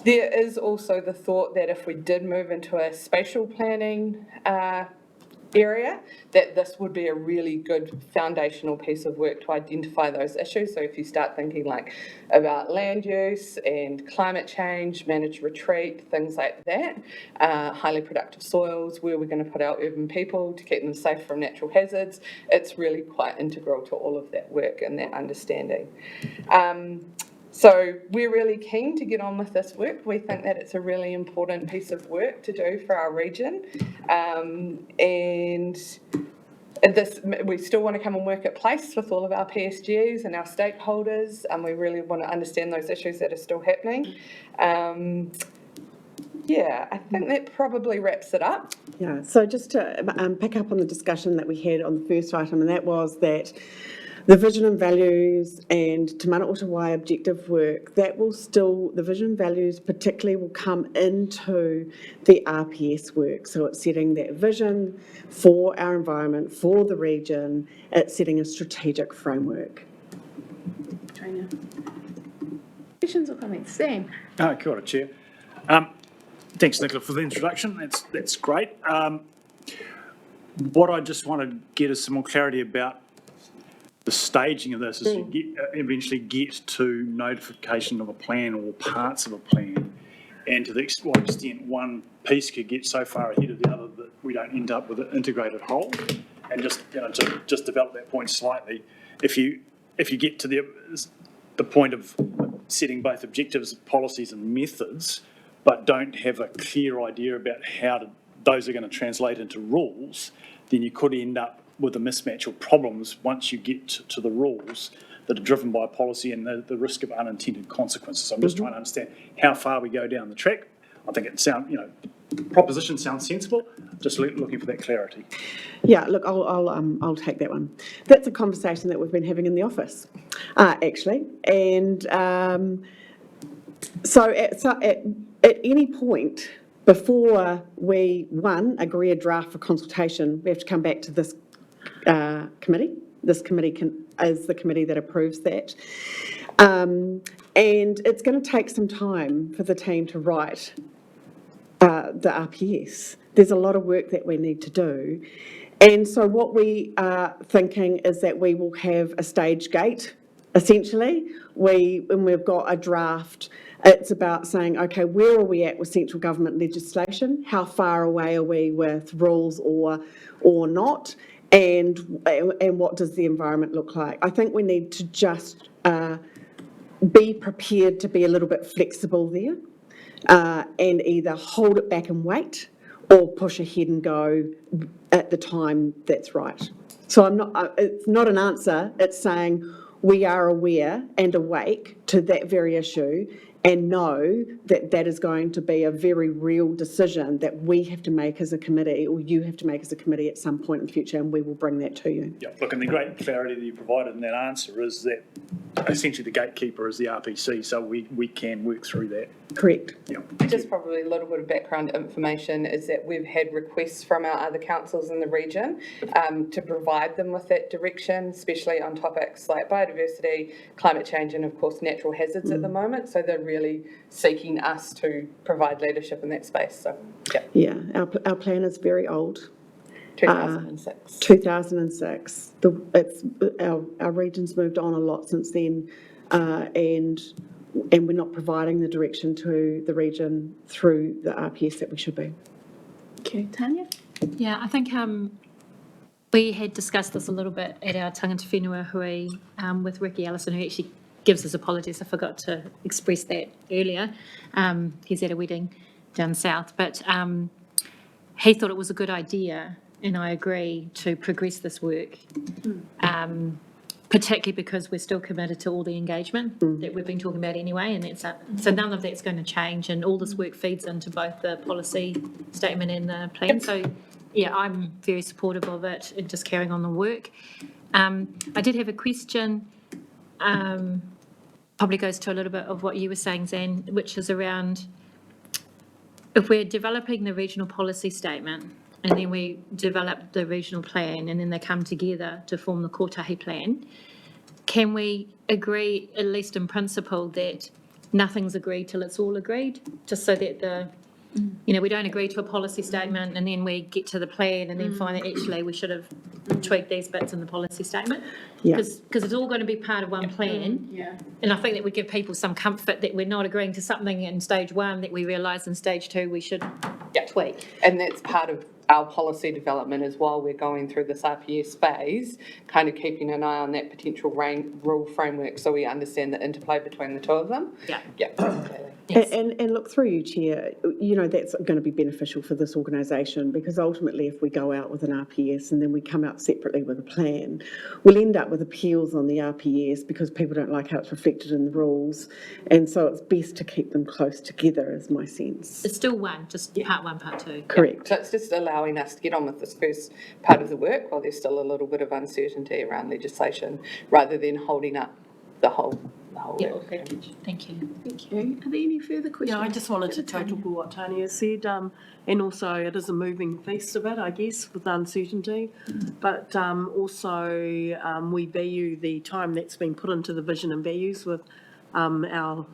is also the thought that if we did move into a spatial planning area, that this would be a really good foundational piece of work to identify those issues. So if you start thinking like about land use and climate change, managed retreat, things like that, highly productive soils, where we're going to put our urban people to keep them safe from natural hazards, it's really quite integral to all of that work and that understanding. So we're really keen to get on with this work. We think that it's a really important piece of work to do for our region. And this, we still want to come and work at place with all of our PSGs and our stakeholders, and we really want to understand those issues that are still happening. Yeah, I think that probably wraps it up. Yeah, so just to pick up on the discussion that we had on the first item, and that was that the vision and values and Te Mana Otawai objective work, that will still, the vision and values particularly will come into the RPS work. So it's setting that vision for our environment, for the region, it's setting a strategic framework. Trainer. Questions or comments? Sam? Kia ora, Chair. Thanks, Nicola, for the introduction. That's great. What I just want to get is some more clarity about the staging of this, is to eventually get to notification of a plan or parts of a plan, and to what extent one piece could get so far ahead of the other that we don't end up with an integrated whole. And just develop that point slightly. If you get to the point of setting both objectives, policies, and methods, but don't have a clear idea about how those are going to translate into rules, then you could end up with a mismatch or problems once you get to the rules that are driven by policy and the risk of unintended consequences. So I'm just trying to understand how far we go down the track. I think the proposition sounds sensible, just looking for that clarity. Yeah, look, I'll take that one. That's a conversation that we've been having in the office, actually. And so at any point before we, agree a draft for consultation, we have to come back to this committee. This committee is the committee that approves that. And it's going to take some time for the team to write the RPS. There's a lot of work that we need to do. And so what we are thinking is that we will have a stage gate, essentially. When we've got a draft, it's about saying, okay, where are we at with central government legislation? How far away are we with rules or not? And what does the environment look like? I think we need to just be prepared to be a little bit flexible there, and either hold it back and wait or push ahead and go at the time that's right. So it's not an answer, it's saying we are aware and awake to that very issue, and know that that is going to be a very real decision that we have to make as a committee, or you have to make as a committee at some point in the future, and we will bring that to you. Yeah, look, and the great clarity that you provided in that answer is that essentially the gatekeeper is the RPC, so we can work through that. Correct. Yeah. Just probably a little bit of background information is that we've had requests from our other councils in the region to provide them with that direction, especially on topics like biodiversity, climate change, and of course natural hazards at the moment. So they're really seeking us to provide leadership in that space. So, yeah, Yeah, our plan is very old. 2006. 2006. Our region's moved on a lot since then, and we're not providing the direction to the region through the RPS that we should be. Okay, Tanya? Yeah, I think we had discussed this a little bit at our tangata whenua hui with Ricky Ellison, who actually gives his apologies. I forgot to express that earlier. He's at a wedding down south, but he thought it was a good idea, and I agree, to progress this work, particularly because we're still committed to all the engagement that we've been talking about anyway, and so none of that's going to change, and all this work feeds into both the policy statement and the plan. So, yeah, I'm very supportive of it and just carrying on the work. I did have a question, probably goes to a little bit of what you were saying, Zan, which is around if we're developing the regional policy statement and then we develop the regional plan and then they come together to form the Kotahi plan, can we agree, at least in principle, that nothing's agreed till it's all agreed, just so that we don't agree to a policy statement and then we get to the plan and then find that actually we should have tweaked these bits in the policy statement? Yeah. Because it's all going to be part of one plan. Yeah. And I think that would give people some comfort that we're not agreeing to something in stage one that we realise in stage two we should tweak. And that's part of our policy development as well. We're going through this RPS phase, kind of keeping an eye on that potential rule framework so we understand the interplay between the two of them. Yeah. Yeah, absolutely. And look, through you, Chair, that's going to be beneficial for this organisation, because ultimately if we go out with an RPS and then we come out separately with a plan, we'll end up with appeals on the RPS because people don't like how it's reflected in the rules. And so it's best to keep them close together, is my sense. It's still one, just part one, part two. Correct. So it's just allowing us to get on with this first part of the work while there's still a little bit of uncertainty around legislation, rather than holding up the whole Yeah, work. thank you. Thank you. Are there any further questions? Yeah, I just wanted to total what Tanya said, and also it is a moving feast a bit, I guess, with uncertainty. But also we value the time that's been put into the vision and values with our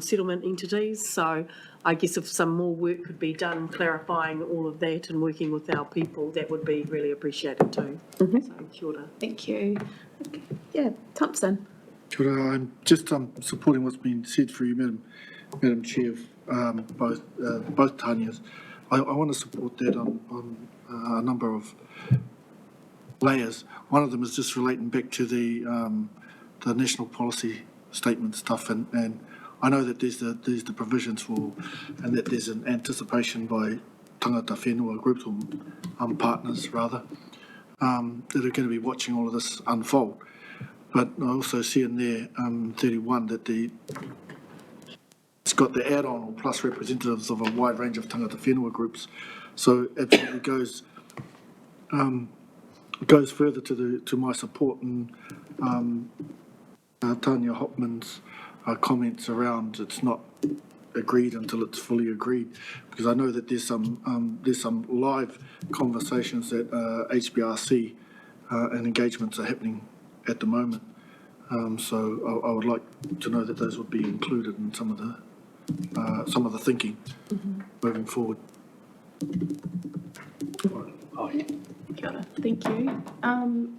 settlement entities. So I guess if some more work could be done clarifying all of that and working with our people, that would be really appreciated too. So, kia ora. Thank you. Okay. Yeah, Thompson. Kia ora. I'm just supporting what's been said for you, Madam Chair, both Tanias. I want to support that on a number of layers. One of them is just relating back to the national policy statement stuff, and I know that there's the provisions for, and that there's an anticipation by tangata whenua groups, or partners rather, that are going to be watching all of this unfold. But I also see in there 31 that it's got the add-on or plus representatives of a wide range of tangata whenua groups. So absolutely goes further to my support, and Tanya Hopman's comments around it's not agreed until it's fully agreed, because I know that there's some live conversations that HBRC and engagements are happening at the moment. So I would like to know that those would be included in some of the thinking moving forward. Kia ora. Thank you.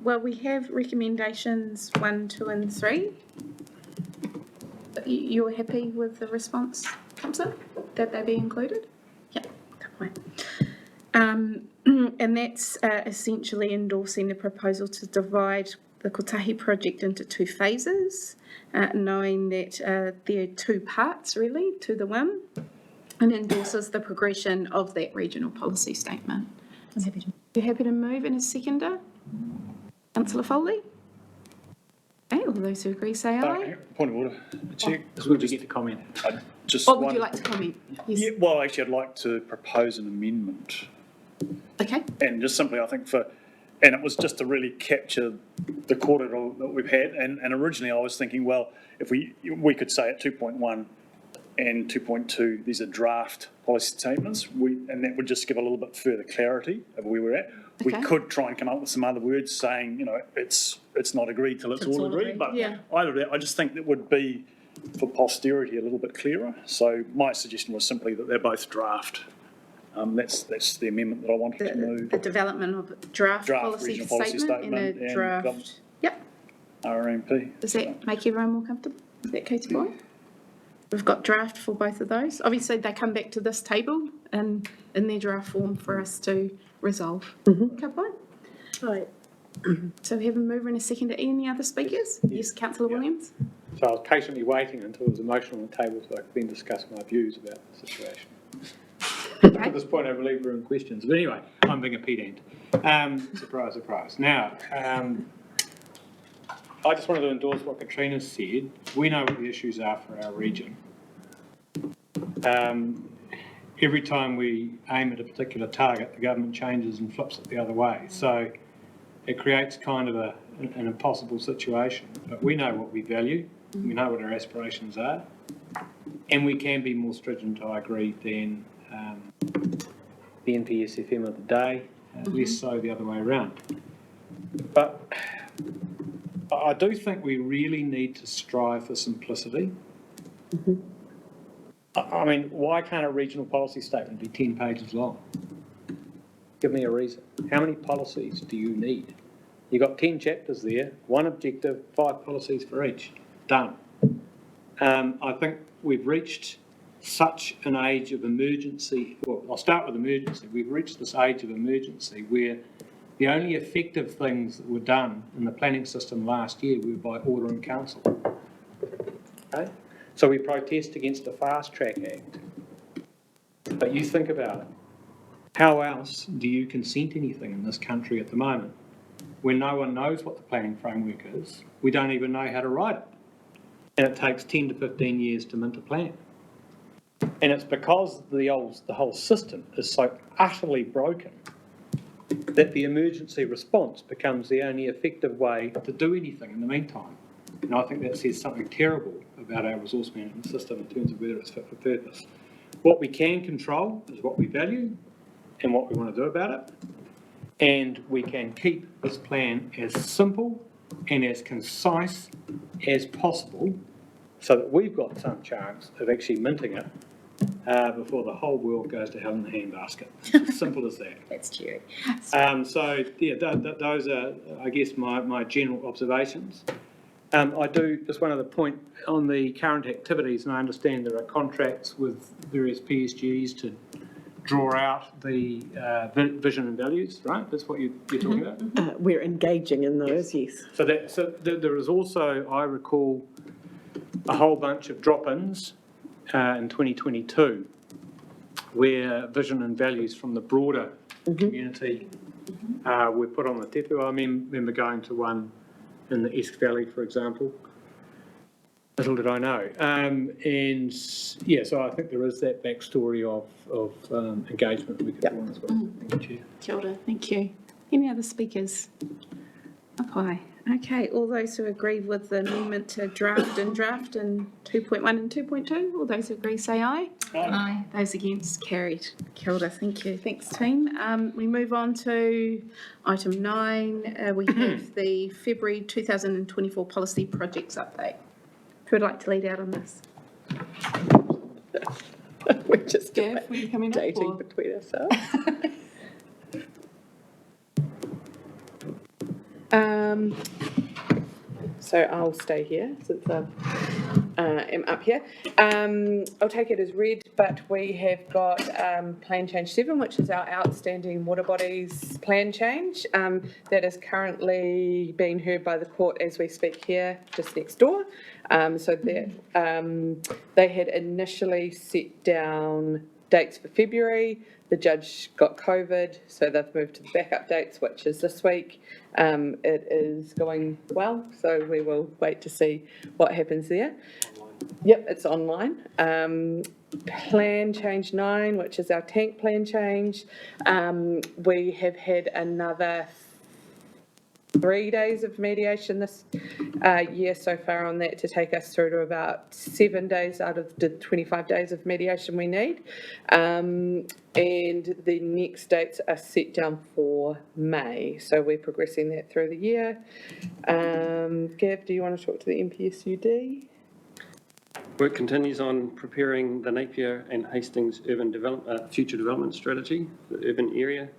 Well, we have recommendations 1, 2, and 3. You're happy with the response, Thompson, that they be included? Yeah, good point. And that's essentially endorsing the proposal to divide the Kotahi project into 2 phases, knowing that there are 2 parts really to the one, and endorses the progression of that regional policy statement. I'm happy to. You happy to move in a seconder? Councillor Foley? Okay, all those who agree say aye. Point of order, Chair. Would you get to comment? I just Or would you wondered- like to comment? Yeah, Yes, well, actually, I'd like to propose an amendment. okay. And just simply, I think and it was just to really capture the corridor that we've had. And originally I was thinking, well, if we could say at 2.1 and 2.2, these are draft policy statements, and that would just give a little bit further clarity of where we're at. We Okay. could try and come up with some other words saying, it's not agreed till it's all agreed. But Yeah. either way, I just think that would be, for posterity, a little bit clearer. So my suggestion was simply that they're both draft. That's the amendment that I wanted to move. The development of draft policy regional policy statement and statement a and draft. government. Yep. RMP. Does that make everyone more comfortable? Is that okay to boy? We've got draft for both of those. Obviously, they come back to this table and in their draft form for us to resolve. Okay, boy? Right. So we have a mover and a second. Any other speakers? Yes, councillor Williams? So I was patiently waiting until it was a motion on the table so I could then discuss my views about the situation. At this point, I believe we're in questions. But anyway, I'm being a pedant. Surprise, surprise. Now, I just wanted to endorse what Katrina said. We know what the issues are for our region. Every time we aim at a particular target, the government changes and flips it the other way. So it creates kind of an impossible situation. But we know what we value. We know what our aspirations are. And we can be more stringent, I agree, than the NPSFM of the day, less so the other way around. But I do think we really need to strive for simplicity. I mean, why can't a regional policy statement be 10 pages long? Give me a reason. How many policies do you need? You've got 10 chapters there, one objective, 5 policies for each. Done. I think we've reached such an age of emergency. Well, I'll start with emergency. We've reached this age of emergency where the only effective things that were done in the planning system last year were by order in council. Okay? So we protest against the Fast Track Act. But you think about it. How else do you consent anything in this country at the moment when no one knows what the planning framework is? We don't even know how to write it. And it takes 10 to 15 years to mint a plan. And it's because the whole system is so utterly broken that the emergency response becomes the only effective way to do anything in the meantime. And I think that says something terrible about our resource management system in terms of whether it's fit for purpose. What we can control is what we value and what we want to do about it. And we can keep this plan as simple and as concise as possible so that we've got some chance of actually minting it before the whole world goes to hell in the handbasket. As simple as that. That's cheery. So, yeah, those are, I guess, my general observations. I do, just one other point on the current activities, and I understand there are contracts with various PSGs to draw out the vision and values, right? That's what you're talking about? We're engaging in those, yes. So there is also, I recall, a whole bunch of drop-ins in 2022 where vision and values from the broader community were put on the tepu. I remember going to one in the Esk Valley, for example. Little did I know. And yeah, so I think there is that backstory of engagement we could draw on as well. Thank you, Chair. Kia ora, thank you. Any other speakers? Up high. Okay, all those who agree with the amendment to draft and 2.1 and 2.2, all those who agree say aye. Aye. Those against, carried. Kia ora, thank you. Thanks, team. We move on to item 9. We have the February 2024 policy projects update. Who would like to lead out on this? We're just Gav, were you coming up? dating or- between ourselves. So I'll stay here since I am up here. I'll take it as read, but we have got Plan Change 7, which is our outstanding water bodies plan change that is currently being heard by the court as we speak here, just next door. So that they had initially set down dates for February. The judge got COVID, so they've moved to the backup dates, which is this week. It is going well, so we will wait to see what happens there. Yep, it's online. Plan change 9, which is our tank plan change. We have had another 3 days of mediation this year so far on that to take us through to about 7 days out of the 25 days of mediation we need. And the next dates are set down for May. So we're progressing that through the year. Gav, do you want to talk to the NPSUD? Work continues on preparing the Napier and Hastings urban future development strategy for the urban area.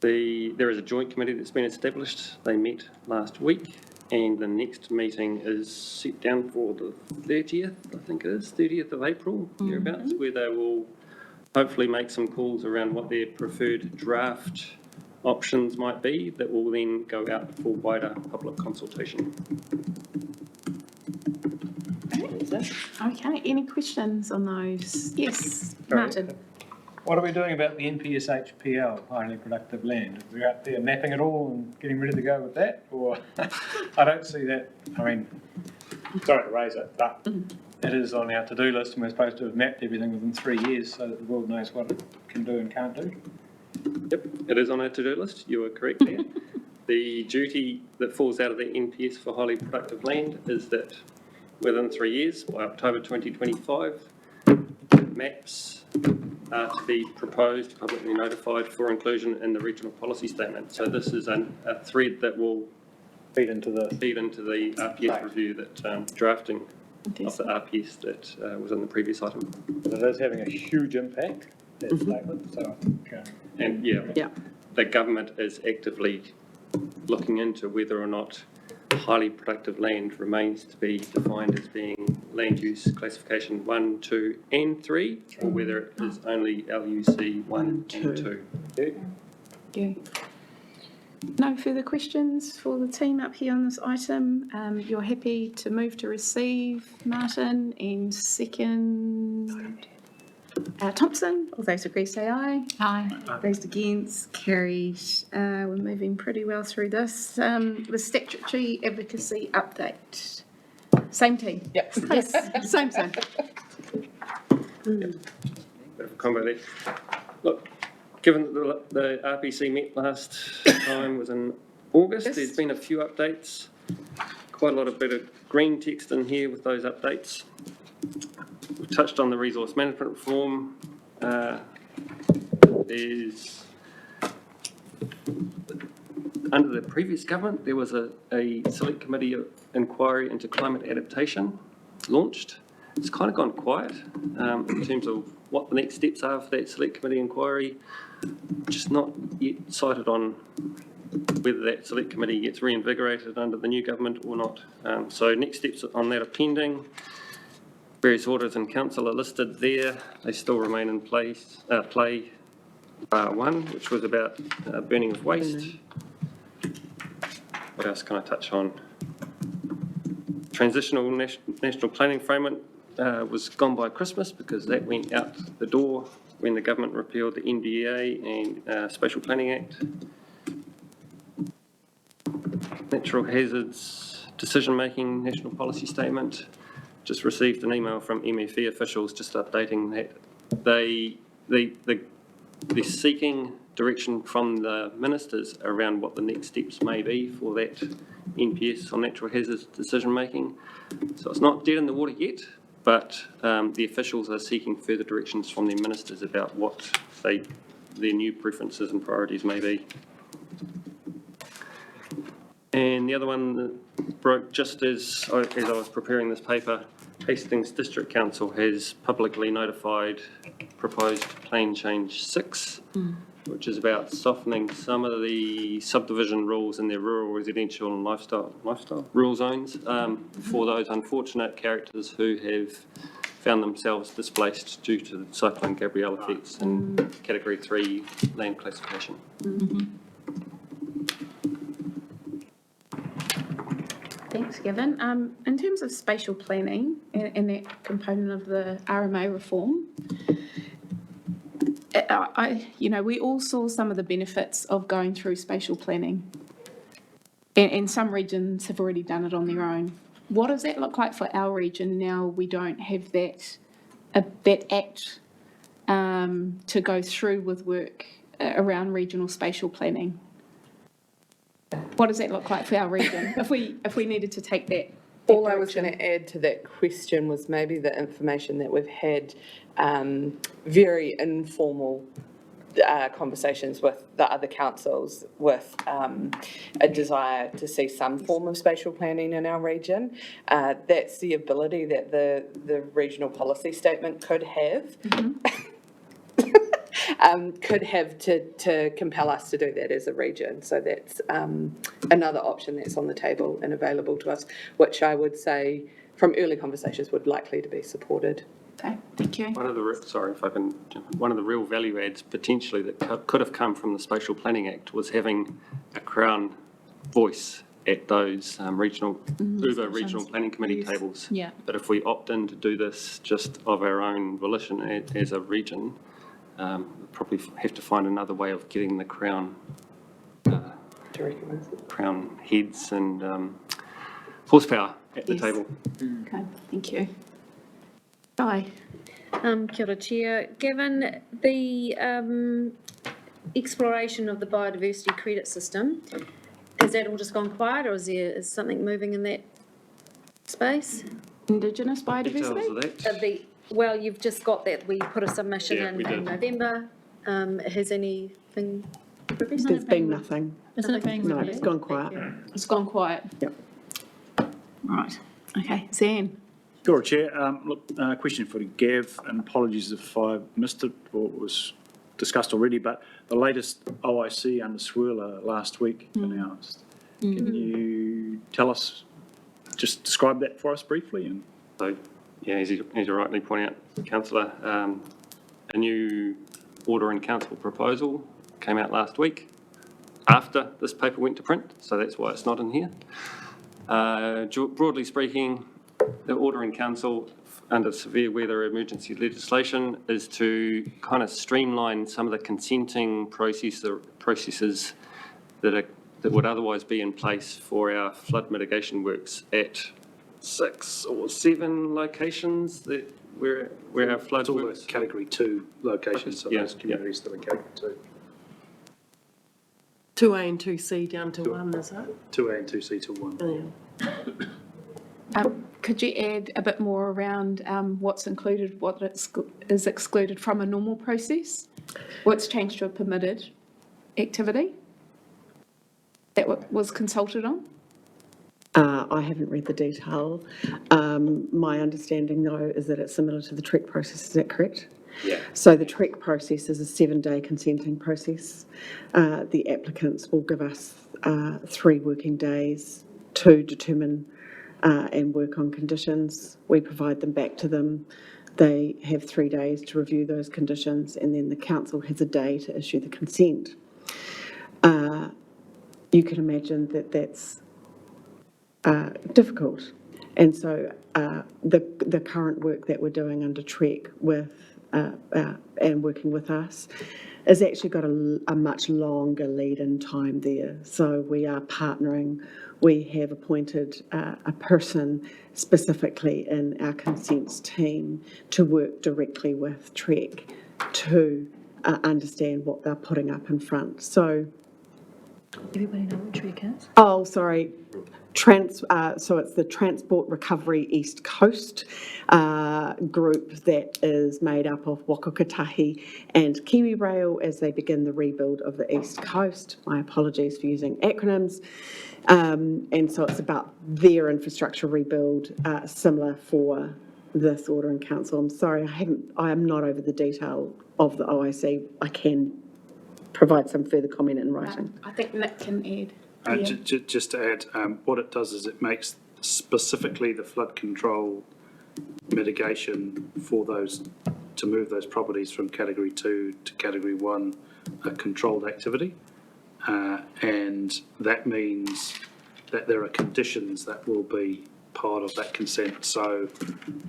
There is a joint committee that's been established. They met last week, and the next meeting is set down for the 30th, I think it is, 30th of April, thereabouts, where they will hopefully make some calls around what their preferred draft options might be that will then go out for wider public consultation. Okay, any questions on those? Yes, Martin. What are we doing about the NPSHPL, highly productive land? Are we out there mapping it all and getting ready to go with that? Or I don't see that. I mean, sorry to raise it, but it is on our to-do list and we're supposed to have mapped everything within 3 years so that the world knows what it can do and can't do. Yep, it is on our to-do list. You are correct there. The duty that falls out of the NPS for highly productive land is that within 3 years, by October 2025, maps are to be proposed, publicly notified for inclusion in the regional policy statement. So this is a thread that will feed into the RPS review that drafting of the RPS that was in the previous item. But it is having a huge impact, that statement, so I think... And the government is actively looking into whether or not highly productive land remains to be defined as being land use classification 1, 2 and 3, or whether it is only LUC 1 and 2. Yeah. No further questions for the team up here on this item. You're happy to move to receive, Martin, and second Thompson. All those agree say aye. Aye. Those against, carried. We're moving pretty well through this. The statutory advocacy update. Same team. Yep. Yes, same. Bit of a combo there. Look, given that the RPC met last time was in August, there's been a few updates. Quite a lot of bit of green text in here with those updates. We've touched on the resource management reform. There's under the previous government, there was a select committee inquiry into climate adaptation launched. It's kind of gone quiet in terms of what the next steps are for that select committee inquiry. Just not yet cited on whether that select committee gets reinvigorated under the new government or not. So next steps on that are pending. Various orders in council are listed there. They still remain in place. Play one, which was about burning of waste. What else can I touch on? Transitional national planning framework was gone by Christmas because that went out the door when the government repealed the NDA and Spatial Planning Act. Natural hazards decision-making national policy statement. Just received an email from MFE officials just updating that they're seeking direction from the ministers around what the next steps may be for that NPS on natural hazards decision making. So it's not dead in the water yet, but the officials are seeking further directions from their ministers about what their new preferences and priorities may be. And the other one that broke just as I was preparing this paper, Hastings District Council has publicly notified proposed plan change 6, which is about softening some of the subdivision rules in their rural, residential and lifestyle rural zones for those unfortunate characters who have found themselves displaced due to the Cyclone Gabrielle effects in Category 3 land classification. Thanks, Gavin. In terms of spatial planning and that component of the RMA reform, we all saw some of the benefits of going through spatial planning. And some regions have already done it on their own. What does that look like for our region now we don't have that act to go through with work around regional spatial planning? What does that look like for our region if we needed to take that? All I was going to add to that question was maybe the information that we've had, very informal conversations with the other councils with a desire to see some form of spatial planning in our region. That's the ability that the regional policy statement could have. Could have to compel us to do that as a region. So that's another option that's on the table and available to us, which I would say from early conversations would likely to be supported. Okay, thank you. One of the real value adds potentially that could have come from the Spatial Planning Act was having a Crown voice at those regional planning committee tables. Yeah. But if we opt in to do this just of our own volition as a region, we'll probably have to find another way of getting the Crown heads and horsepower at the table. Okay, thank you. Guy. Kia ora, Chair. Given the exploration of the biodiversity credit system, has that all just gone quiet, or is something moving in that space? Indigenous Details biodiversity? of that? Well, you've just got that, we put a submission Yeah, we in did. November. Has anything progressed? There's been nothing. Isn't it being No, reviewed? it's gone quiet. It's gone quiet. Yep. Right, okay. Zan? Kia ora, Chair. Question for Gav, and apologies if I missed it or it was discussed already, but the latest OIC under Swirler last week announced. Can you tell us, just describe that for us briefly? And So, yeah, as you rightly point out, Councillor, a new order in council proposal came out last week after this paper went to print, so that's why it's not in here. Broadly speaking, the order in council under severe weather emergency legislation is to kind of streamline some of the consenting processes that would otherwise be in place for our flood mitigation works at 6 or 7 locations that where our flood It's all works. those category 2 locations, so Yeah, those communities that are category 2. 2A and 2C down to 1, is it? 2A and 2C to 1. Yeah. Could you add a bit more around what's included, what is excluded from a normal process? What's changed to a permitted activity that was consulted on? I haven't read the detail. My understanding, though, is that it's similar to the TREC process. Is that correct? Yeah. So the TREC process is a 7-day consenting process. The applicants will give us 3 working days to determine and work on conditions. We provide them back to them. They have 3 days to review those conditions, and then the council has a day to issue the consent. You can imagine that that's difficult. And so the current work that we're doing under TREC with and working with us has actually got a much longer lead-in time there. So we are partnering. We have appointed a person specifically in our consents team to work directly with TREC to understand what they're putting up in front. So, Everybody know what TREC is? oh, sorry. So it's the Transport Recovery East Coast group that is made up of Waka Kotahi and KiwiRail as they begin the rebuild of the East Coast. My apologies for using acronyms. And so it's about their infrastructure rebuild, similar for this order in council. I'm sorry, I am not over the detail of the OIC. I can provide some further comment in writing. I think Nick can add. Just to add, what it does is it makes specifically the flood control mitigation for those, to move those properties from category 2 to category 1, a controlled activity. And that means that there are conditions that will be part of that consent. So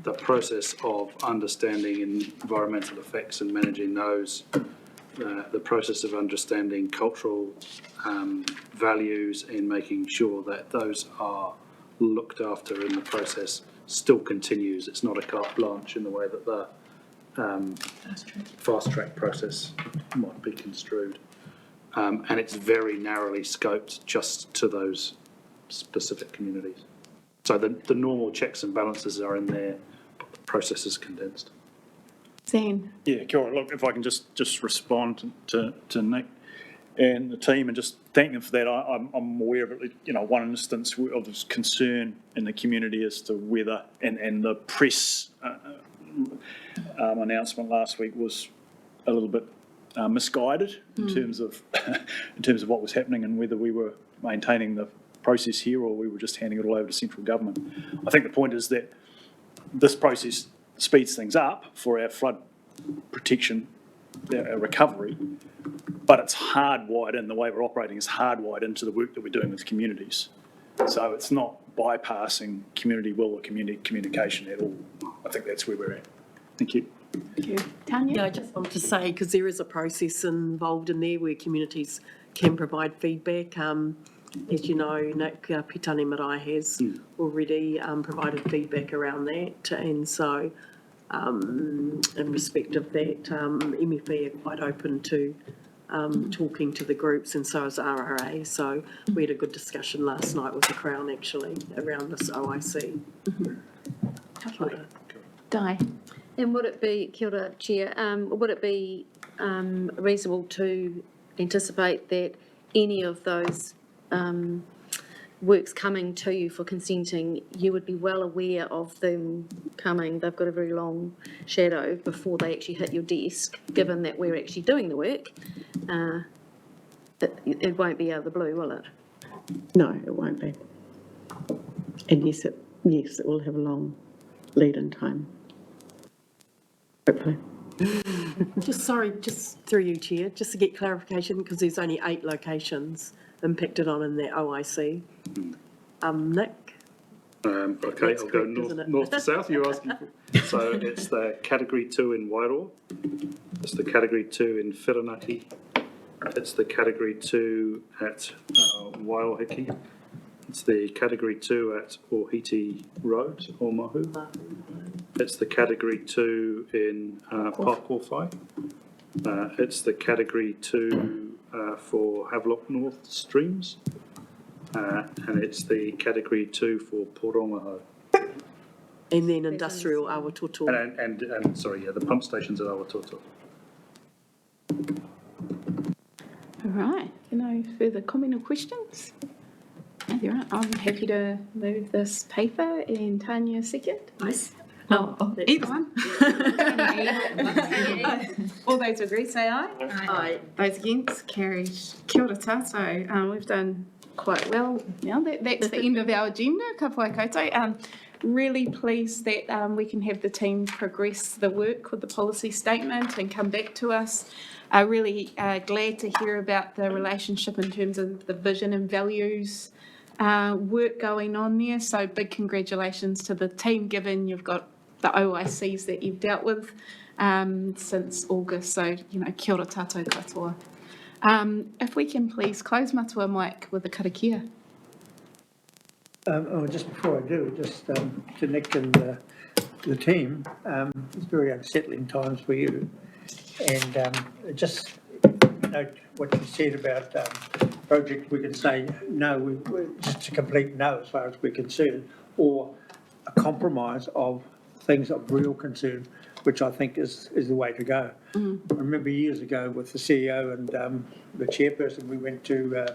the process of understanding environmental effects and managing those, the process of understanding cultural values and making sure that those are looked after in the process still continues. It's not a carte blanche in the way that the fast track process might be construed. And it's very narrowly scoped just to those specific communities. So the normal checks and balances are in there, but the process is condensed. Zane? Yeah, kia ora. Look, if I can just respond to Nick and the team and just thank them for that. I'm aware of it, one instance of this concern in the community as to whether, and the press announcement last week was a little bit misguided in terms of what was happening and whether we were maintaining the process here or we were just handing it all over to central government. I think the point is that this process speeds things up for our flood protection, our recovery, but it's hardwired in the way we're operating is hardwired into the work that we're doing with communities. So it's not bypassing community will or community communication at all. I think that's where we're at. Thank you. Thank you. Tanya? Yeah, I just want to say, because there is a process involved in there where communities can provide feedback. As you know, Nick Pitani Marae has already provided feedback around that. And so in respect of that, MFE are quite open to talking to the groups, and so is RRA. So we had a good discussion last night with the Crown actually around this OIC. Di? And would it be, kia ora, Chair, would it be reasonable to anticipate that any of those works coming to you for consenting, you would be well aware of them coming? They've got a very long shadow before they actually hit your desk, given that we're actually doing the work. It won't be out of the blue, will it? No, it won't be. And yes, it will have a long lead-in time. Hopefully. Just through you, Chair, just to get clarification, because there's only 8 locations impacted on in that OIC. Nick? Okay, That's I'll go correct, isn't it? north to south, you're asking for. So it's the Category 2 in Wairoa, it's the Category 2 in Whiranaki, it's the Category 2 at Wailohiki, it's the Category 2 at Ohiti Road, Omahu, it's the Category 2 in Pakowhai, it's the Category 2 for Havelock North Streams, and it's the Category 2 for Porongaho. And then industrial Awatoto. And sorry, the pump stations at Awatoto. All right. No further comment or questions? You're right. I'm happy to move this paper and Tanya second. Yes. Either one. All those agree, say aye. Aye. Those against, carried. Kia ora tātou. We've done quite well now. That's the end of our agenda. Ka pai koutou. Really pleased that we can have the team progress the work with the policy statement and come back to us. Really glad to hear about the relationship in terms of the vision and values work going on there. So big congratulations to the team, given you've got the OICs that you've dealt with since August. So, kia ora tātou katoa. If we can please close Matua Mike with a karakia. Just before I do, just to Nick and the team, it's very unsettling times for you. And just note what you said about projects, we can say no, we're just a complete no as far as we're concerned, or a compromise of things of real concern, which I think is the way to go. I remember years ago with the CEO and the chairperson, we went to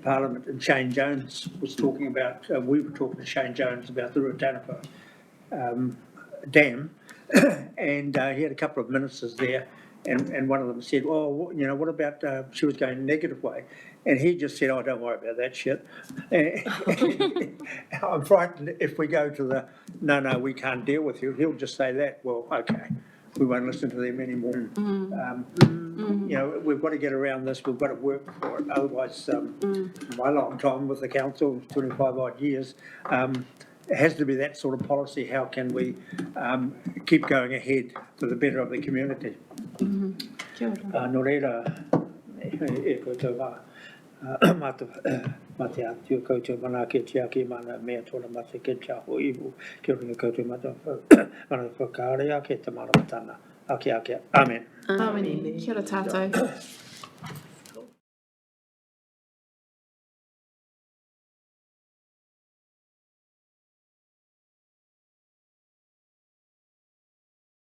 Parliament, and Shane Jones was talking about, we were talking to Shane Jones about the Rutanapa dam, and he had a couple of ministers there, and one of them said, oh, what about, she was going negative way, and he just said, oh, don't worry about that shit. I'm frightened if we go to the, no, we can't deal with you, he'll just say that, well, okay, we won't listen to them anymore. We've got to get around this, we've got to work for it, otherwise, my long time with the council, 25 odd years, it has to be that sort of policy. How can we keep going ahead for the better of the community? Nō reira, e koutou wā, mate atu koutou mana ke tia ki mana mea tōna mate ke tia ho ihu, ki ringa koutou mata mana whakaarea ke te maramatana. Ake. Amen. Kia ora tātou.